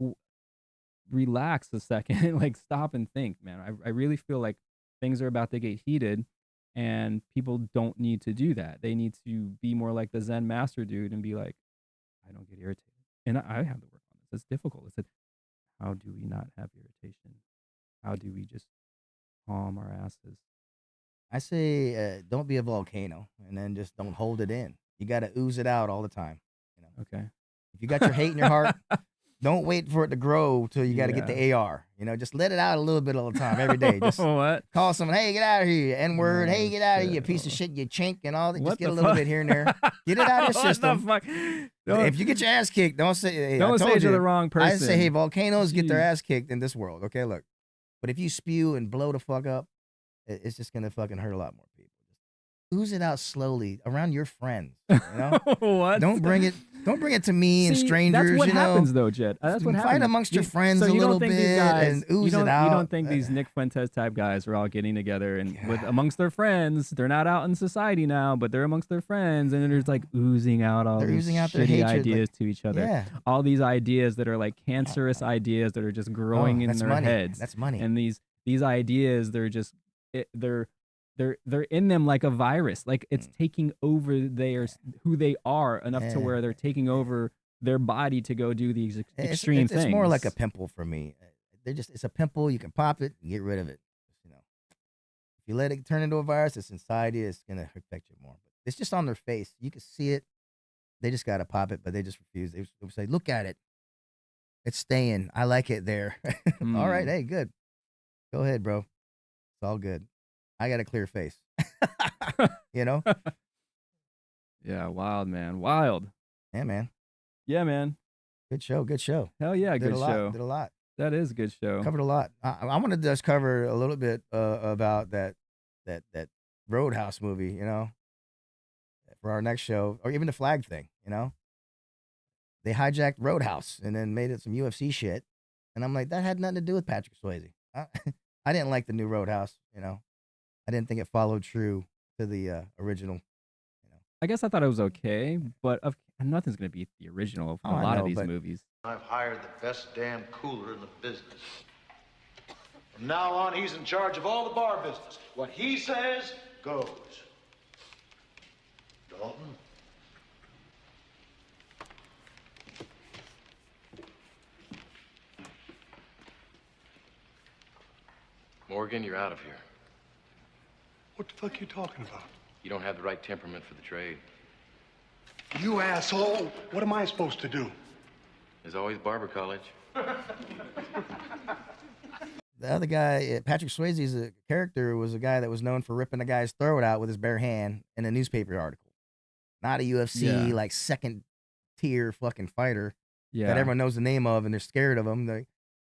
relax a second, like stop and think, man. I really feel like things are about to get heated, and people don't need to do that. They need to be more like the Zen master dude and be like, I don't get irritated. And I have to work on this. It's difficult. It's how do we not have irritation? How do we just calm our asses? I say don't be a volcano, and then just don't hold it in. You got to ooze it out all the time. You know. Okay. If you got your hate in your heart, Don't wait for it to grow till you got to get the AR. You know, just let it out a little bit all the time, every day. Just What? call someone, hey, get out of here, you N-word. Oh, Hey, get out of here, you shit. piece of shit, you chink, and all that. Just What get a the little fuck? bit here and there. Get it out of your What the system. fuck? If you get your ass kicked, don't say, hey, Don't I say told it to you. the wrong I say, hey, person. volcanoes get their Jeez. ass kicked in this world. Okay, look. But if you spew and blow the fuck up, it's just going to fucking hurt a lot more people. Ooze it out slowly around your friends. You know? What? Don't bring it to me and See, strangers. That's what you know? happens, though, Jed. That's what happens. Fight amongst your friends so a you little don't think bit these guys, and ooze you it out. don't think these Nick Fuentes type guys are all getting together and with amongst their friends. They're not out in society now, but they're amongst their friends, and they're just like oozing out all They're these oozing out their shitty hatred, ideas like- to each other. Yeah. All these ideas that are like cancerous ideas that are just growing in that's their money. heads. That's money. And these ideas, they're just they're in them like a virus. Like it's taking over who they are enough to Yeah. where they're taking over their body to go do these extreme things. It's more like a pimple for me. It's a pimple. You can pop it and get rid of it. You know, if you let it turn into a virus, it's inside you. It's gonna affect you more. But it's just on their face. You can see it. They just gotta pop it, but they just refuse. They would say, "Look at it. It's staying. I like it there." All right, hey, good. Go ahead, bro. It's all good. I got a clear face. You know? Yeah, wild, man. Wild. Yeah, man. Yeah, man. Good show. Good show. Hell yeah, Did good a lot, show. Did a lot. That is a good show. Covered a lot. I want to just cover a little bit about that Roadhouse movie, you know, for our next show, or even the flag thing, you know. They hijacked Roadhouse and then made it some UFC shit, and I'm like, that had nothing to do with Patrick Swayze. I didn't like the new Roadhouse, you know. I didn't think it followed true to the original. I guess I thought it was okay, but nothing's gonna beat the original of Oh, a I lot know, of these but- movies. I've hired the best damn cooler in the business. From now on, he's in charge of all the bar business. What he says goes. Dalton? Morgan, you're out of here. What the fuck are you talking about? You don't have the right temperament for the trade. You asshole! What am I supposed to do? There's always barber college. The other guy, Patrick Swayze's character, was a guy that was known for ripping a guy's throat out with his bare hand in a newspaper article. Not a UFC Yeah. like second tier fucking fighter Yeah. that everyone knows the name of and they're scared of him. Like,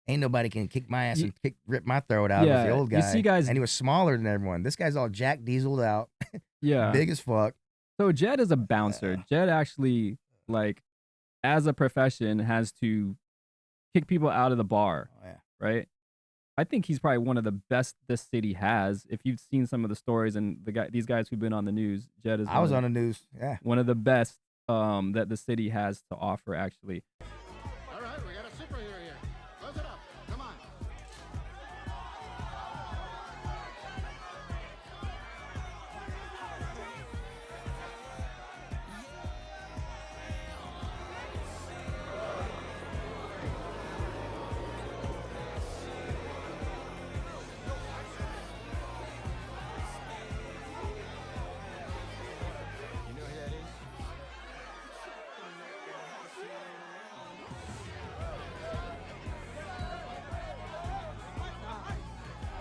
ain't nobody can kick my ass and rip my throat out. Yeah, Was the old you guy. see guys- and he was smaller than everyone. This guy's all Jack Dieseled out, Yeah. big as fuck. So Jed is a bouncer. Jed actually, like, as a profession, has to kick people out of the bar. Oh, yeah. Right? I think he's probably one of the best this city has. If you've seen some of the stories and these guys who've been on the news, Jed is. I was on the news. Yeah. One of the best that the city has to offer, actually. All right, we got a superhero here. Close it up. Come on. You know who that is?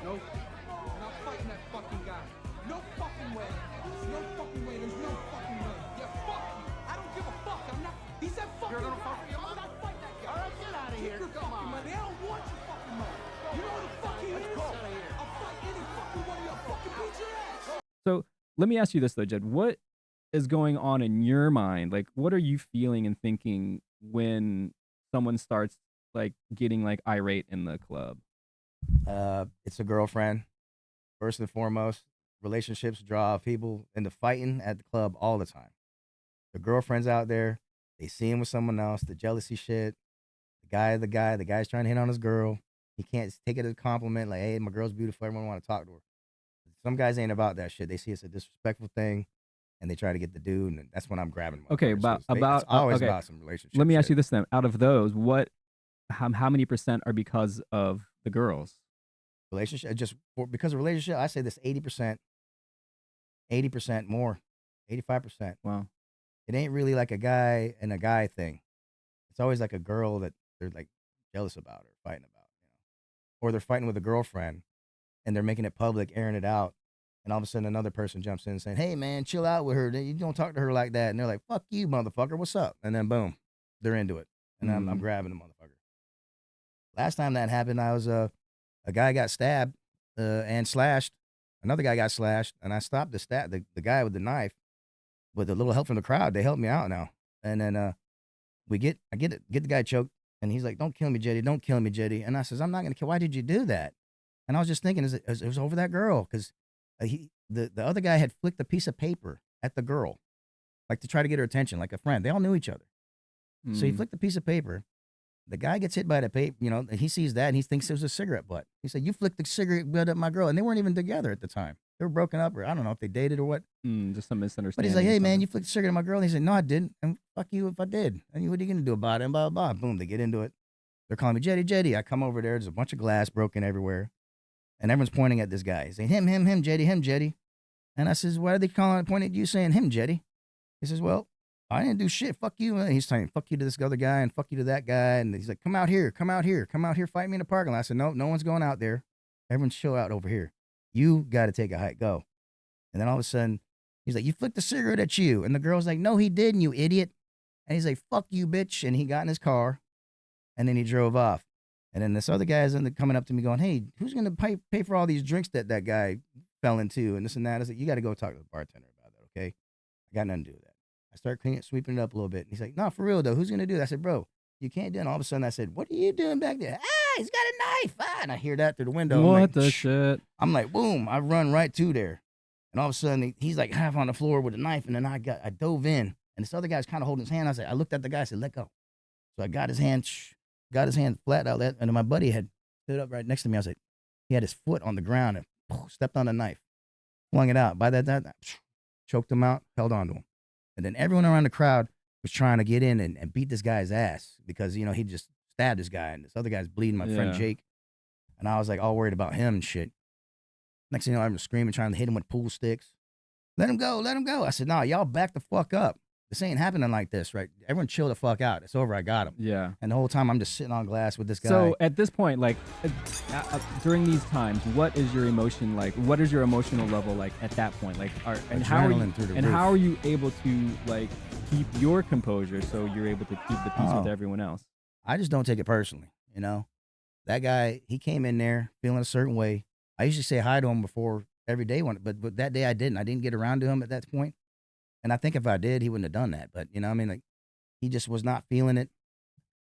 No, I'm not fighting that fucking guy. No fucking way. There's no fucking way. There's no fucking way. Yeah, fuck you. I don't give a fuck. I'm not. He said fucking. You're gonna fuck me up? I'm not fighting that guy. All right, get out of here. Your fucking money. I don't want your fucking money. You know who the fuck he is? I'll fight any fucking one of y'all. Fucking beat your ass. So let me ask you this though, Jed. What is going on in your mind? Like, what are you feeling and thinking when someone starts like getting like irate in the club? It's a girlfriend. First and foremost, relationships draw people into fighting at the club all the time. The girlfriend's out there. They see him with someone else. The jealousy shit. The guy's trying to hit on his girl. He can't take it as a compliment. Like, hey, my girl's beautiful. Everyone want to talk to her. Some guys ain't about that shit. They see it's a disrespectful thing, and they try to get the dude, and that's when I'm grabbing. Okay, motherfuckers. about it's always okay. about some relationship. Let me ask shit. you this then: out of those, how many percent are because of the girls? Relationship, because of relationship, I say this 80%, 80% more, 85%. Wow. It ain't really like a guy and a guy thing. It's always like a girl that they're like jealous about or fighting about, or they're fighting with a girlfriend and they're making it public, airing it out, and all of a sudden another person jumps in saying, "Hey man, chill out with her. You don't talk to her like that." And they're like, "Fuck you, motherfucker. What's up?" And then boom, they're into it, and I'm grabbing the motherfucker. Last time that happened, I was a guy got stabbed and slashed. Another guy got slashed, and I stopped the guy with the knife. With a little help from the crowd, they helped me out now. And then I get the guy choked, and he's like, "Don't kill me, Jetty. Don't kill me, Jetty." And I says, "I'm not gonna kill. Why did you do that?" And I was just thinking, it was over that girl, because the other guy had flicked a piece of paper at the girl, like to try to get her attention, like a friend. They all knew each other. So he flicked a piece of paper. The guy gets hit by the paper, and he sees that, and he thinks it was a cigarette butt. He said, "You flicked the cigarette butt at my girl," and they weren't even together at the time. They were broken up, or I don't know if they dated or what. Just some misunderstanding. But he's like, "Hey man, you flicked the cigarette at my girl." And he said, "No, I didn't. And fuck you if I did. And what are you gonna do about it?" And blah blah blah. Boom, they get into it. They're calling me Jetty, Jetty. I come over there. There's a bunch of glass broken everywhere, and everyone's pointing at this guy. He's saying, him, Jetty, him, Jetty. And I says, "Why are they pointing at you, saying him, Jetty?" He says, "Well, I didn't do shit. Fuck you." And he's saying, "Fuck you to this other guy and fuck you to that guy." And he's like, come out here, fight me in the parking lot." I said, "No, no one's going out there. Everyone's chill out over here. You got to take a hike. Go." And then all of a sudden, he's like, "You flicked the cigarette at you." And the girl's like, "No, he didn't, you idiot." And he's like, "Fuck you, bitch." And he got in his car, and then he drove off. And then this other guy is coming up to me going, "Hey, who's going to pay for all these drinks that guy fell into?" And this and that. I was like, "You got to go talk to the bartender about that, okay? I got nothing to do with that." I start sweeping it up a little bit. And he's like, "No, for real, though. Who's going to do that?" I said, "Bro, you can't do it." And all of a sudden, I said, "What are you doing back there?" "Ah, he's got a knife." Ah, and I hear that through the window. What the shit? I'm like, boom. I run right to there. And all of a sudden, he's like half on the floor with a knife. And then I dove in. And this other guy's kind of holding his hand. I looked at the guy. I said, "Let go." So I got his hand flat out. And then my buddy had stood up right next to me. I was like, he had his foot on the ground and stepped on the knife, flung it out. By that, choked him out, held on to him. And then everyone around the crowd was trying to get in and beat this guy's ass because, he just stabbed this guy. And this other guy's bleeding, my friend Jake. And I was like all worried about him and shit. Next thing you know, I'm screaming, trying to hit him with pool sticks. Let him go, let him go. I said, "No, y'all back the fuck up. This ain't happening like this, right? Everyone chill the fuck out. It's over. I got him." Yeah. And the whole time I'm just sitting on glass with this guy. So at this point, like during these times, what is your emotion like? What is your emotional level like at that point? Like, Adrenaline through the roof. how are you able to like keep your composure so you're able to keep the peace with everyone else? I just don't take it personally, That guy, he came in there feeling a certain way. I usually say hi to him before every day, but that day I didn't. I didn't get around to him at that point. And I think if I did, he wouldn't have done that. But, like, he just was not feeling it.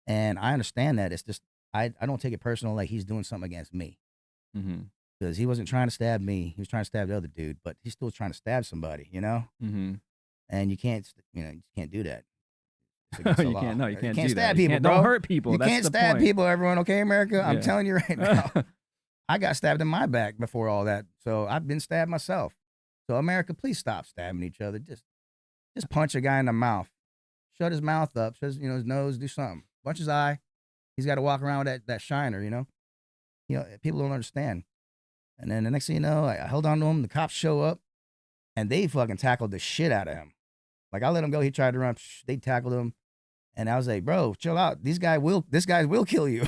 And I understand that. It's just, I don't take it personal like he's doing something against me. Because he wasn't trying to stab me. He was trying to stab the other dude, but he's still trying to stab somebody, And you can't do that. You can't do stab that. people, You bro. don't hurt people. You That's can't the stab point. people, everyone, okay, America? I'm Yeah. telling you right now. I got stabbed in my back before all that, so I've been stabbed myself. So America, please stop stabbing each other. Just punch a guy in the mouth. Shut his mouth up. Shut his, his nose. Do something. Punch his eye. He's got to walk around with that shiner. People don't understand. And then the next thing you know, I held on to him. The cops show up, and they fucking tackled the shit out of him. Like I let him go. He tried to run. They tackled him, and I was like, "Bro, chill out. This guy will kill you.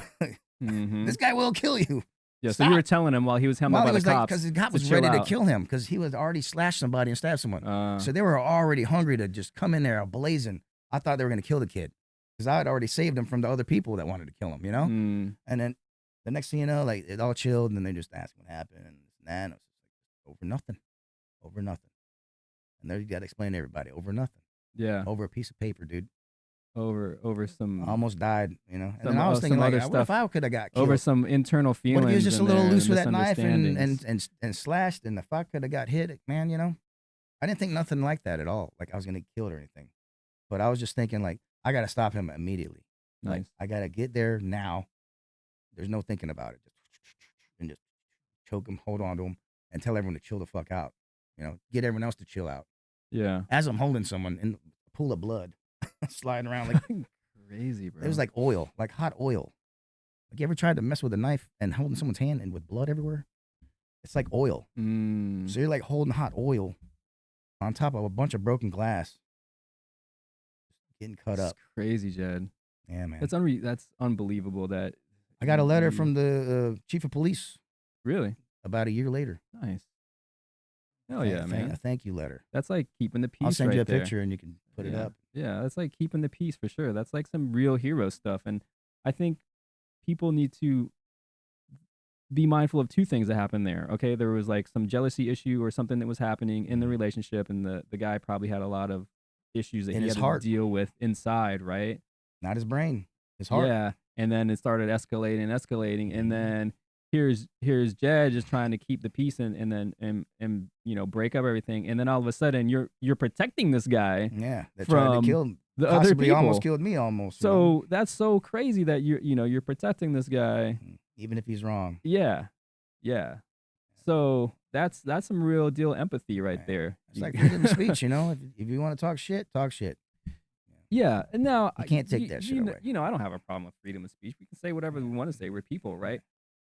This guy will kill you." Yeah, so you were telling him while he was held up by the cops. Because the cop was ready to kill him because he was already slashed somebody and stabbed someone. So they were already hungry to just come in there blazing. I thought they were going to kill the kid because I had already saved him from the other people that wanted to kill him, And then the next thing you know, like it all chilled, and then they just asked what happened, and it was like, over nothing. And there you got to explain to everybody, over nothing. Yeah. Over a piece of paper, dude. Over some. I almost died, And Some, then I was thinking, like, other what stuff if I could have got killed? over some internal feelings. What if he was just a little loose with that knife misunderstandings. and slashed, and if I could have got hit, man, I didn't think nothing like that at all. Like I was gonna get killed or anything, but I was just thinking like I gotta stop him immediately. Nice. Like I gotta get there now. There's no thinking about it. Just choke him, hold on to him, and tell everyone to chill the fuck out. Get everyone else to chill out. Yeah. As I'm holding someone in a pool of blood, sliding around like crazy, bro. It was like oil, like hot oil. Like you ever tried to mess with a knife and holding someone's hand and with blood everywhere? It's like oil. So you're like holding hot oil on top of a bunch of broken glass, getting cut up. Crazy, Jed. Yeah, man. That's unbelievable that I got a letter you- from the chief of police Really? about a year later. Nice. Hell yeah, man. A thank you letter. That's like keeping the peace. I'll send right you a there. picture and you can put it Yeah. up. Yeah, that's like keeping the peace for sure. That's like some real hero stuff. And I think people need to be mindful of two things that happened there. Okay, there was like some jealousy issue or something that was happening in the relationship, and the guy probably had a lot of issues that In he his had heart. to deal with inside, right? Not his brain, his heart. Yeah, and then it started escalating, and then here's Jed just trying to keep the peace and you know, break up everything, and then all of a sudden you're protecting this guy. Yeah, that tried from to kill him. the other Possibly people. almost killed me almost. you know? So that's so crazy that you're protecting this guy, even if he's wrong. Yeah, yeah. So that's some real deal empathy right there. It's like freedom of speech, you know. If you want to talk shit, talk shit. Yeah, and now You can't take that shit you know, away. You know, I don't have a problem with freedom of speech. We can say whatever we want to say. We're people, right?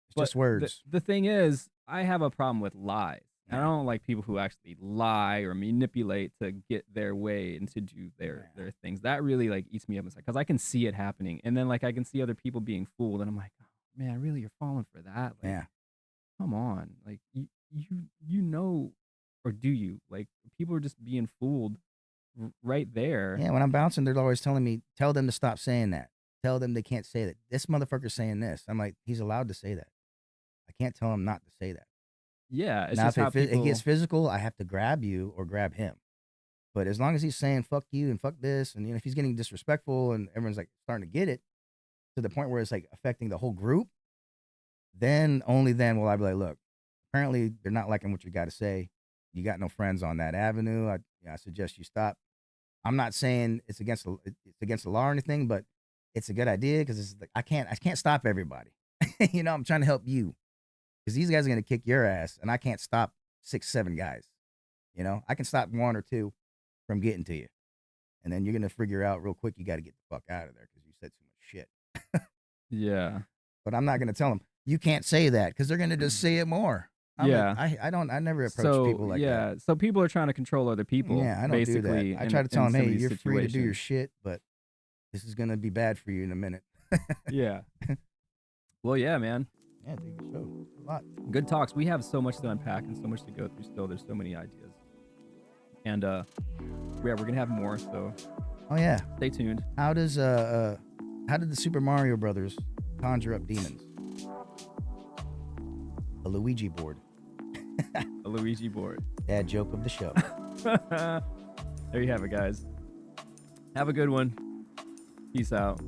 It's just words. The thing is, I have a problem with lies. I don't like people who actually lie or manipulate to get their way and to do their things. That really like eats me up inside because I can see it happening, and then like I can see other people being fooled, and I'm like, oh, man, really, you're falling for that? Like, Yeah. come on, like you know, or do you? Like people are just being fooled right there. Yeah, when I'm bouncing, they're always telling me, tell them to stop saying that. Tell them they can't say that. This motherfucker's saying this. I'm like, he's allowed to say that. I can't tell him not to say that. Yeah, it's Now, just if how it people. gets physical, I have to grab you or grab him. But as long as he's saying fuck you and fuck this, and you know, if he's getting disrespectful and everyone's like starting to get it to the point where it's like affecting the whole group, then only then will I be like, look, apparently they're not liking what you got to say. You got no friends on that avenue. I suggest you stop. I'm not saying it's against the law or anything, but it's a good idea because it's like I can't stop everybody. You know, I'm trying to help you because these guys are gonna kick your ass, and I can't stop 6, 7 guys. You know, I can stop 1 or 2 from getting to you, and then you're gonna figure out real quick you got to get the fuck out of there because you said too much shit. Yeah. But I'm not gonna tell them you can't say that because they're gonna just say it more. Yeah. I never approach people like that. yeah, so people are trying to control other people. Yeah, I don't basically, do that. I in- try to tell in them, some hey, of you're these free to do your situations. shit, but this is gonna be bad for you in a minute. Yeah. Well, yeah, man. Yeah, dude, good show. A lot. Good talks. We have so much to unpack and so much to go through still. There's so many ideas. And yeah, we're gonna have more, so Oh yeah. stay tuned. How did the Super Mario Brothers conjure up demons? A Luigi board. A Luigi board. Dad joke of the show. There you have it, guys. Have a good one. Peace out.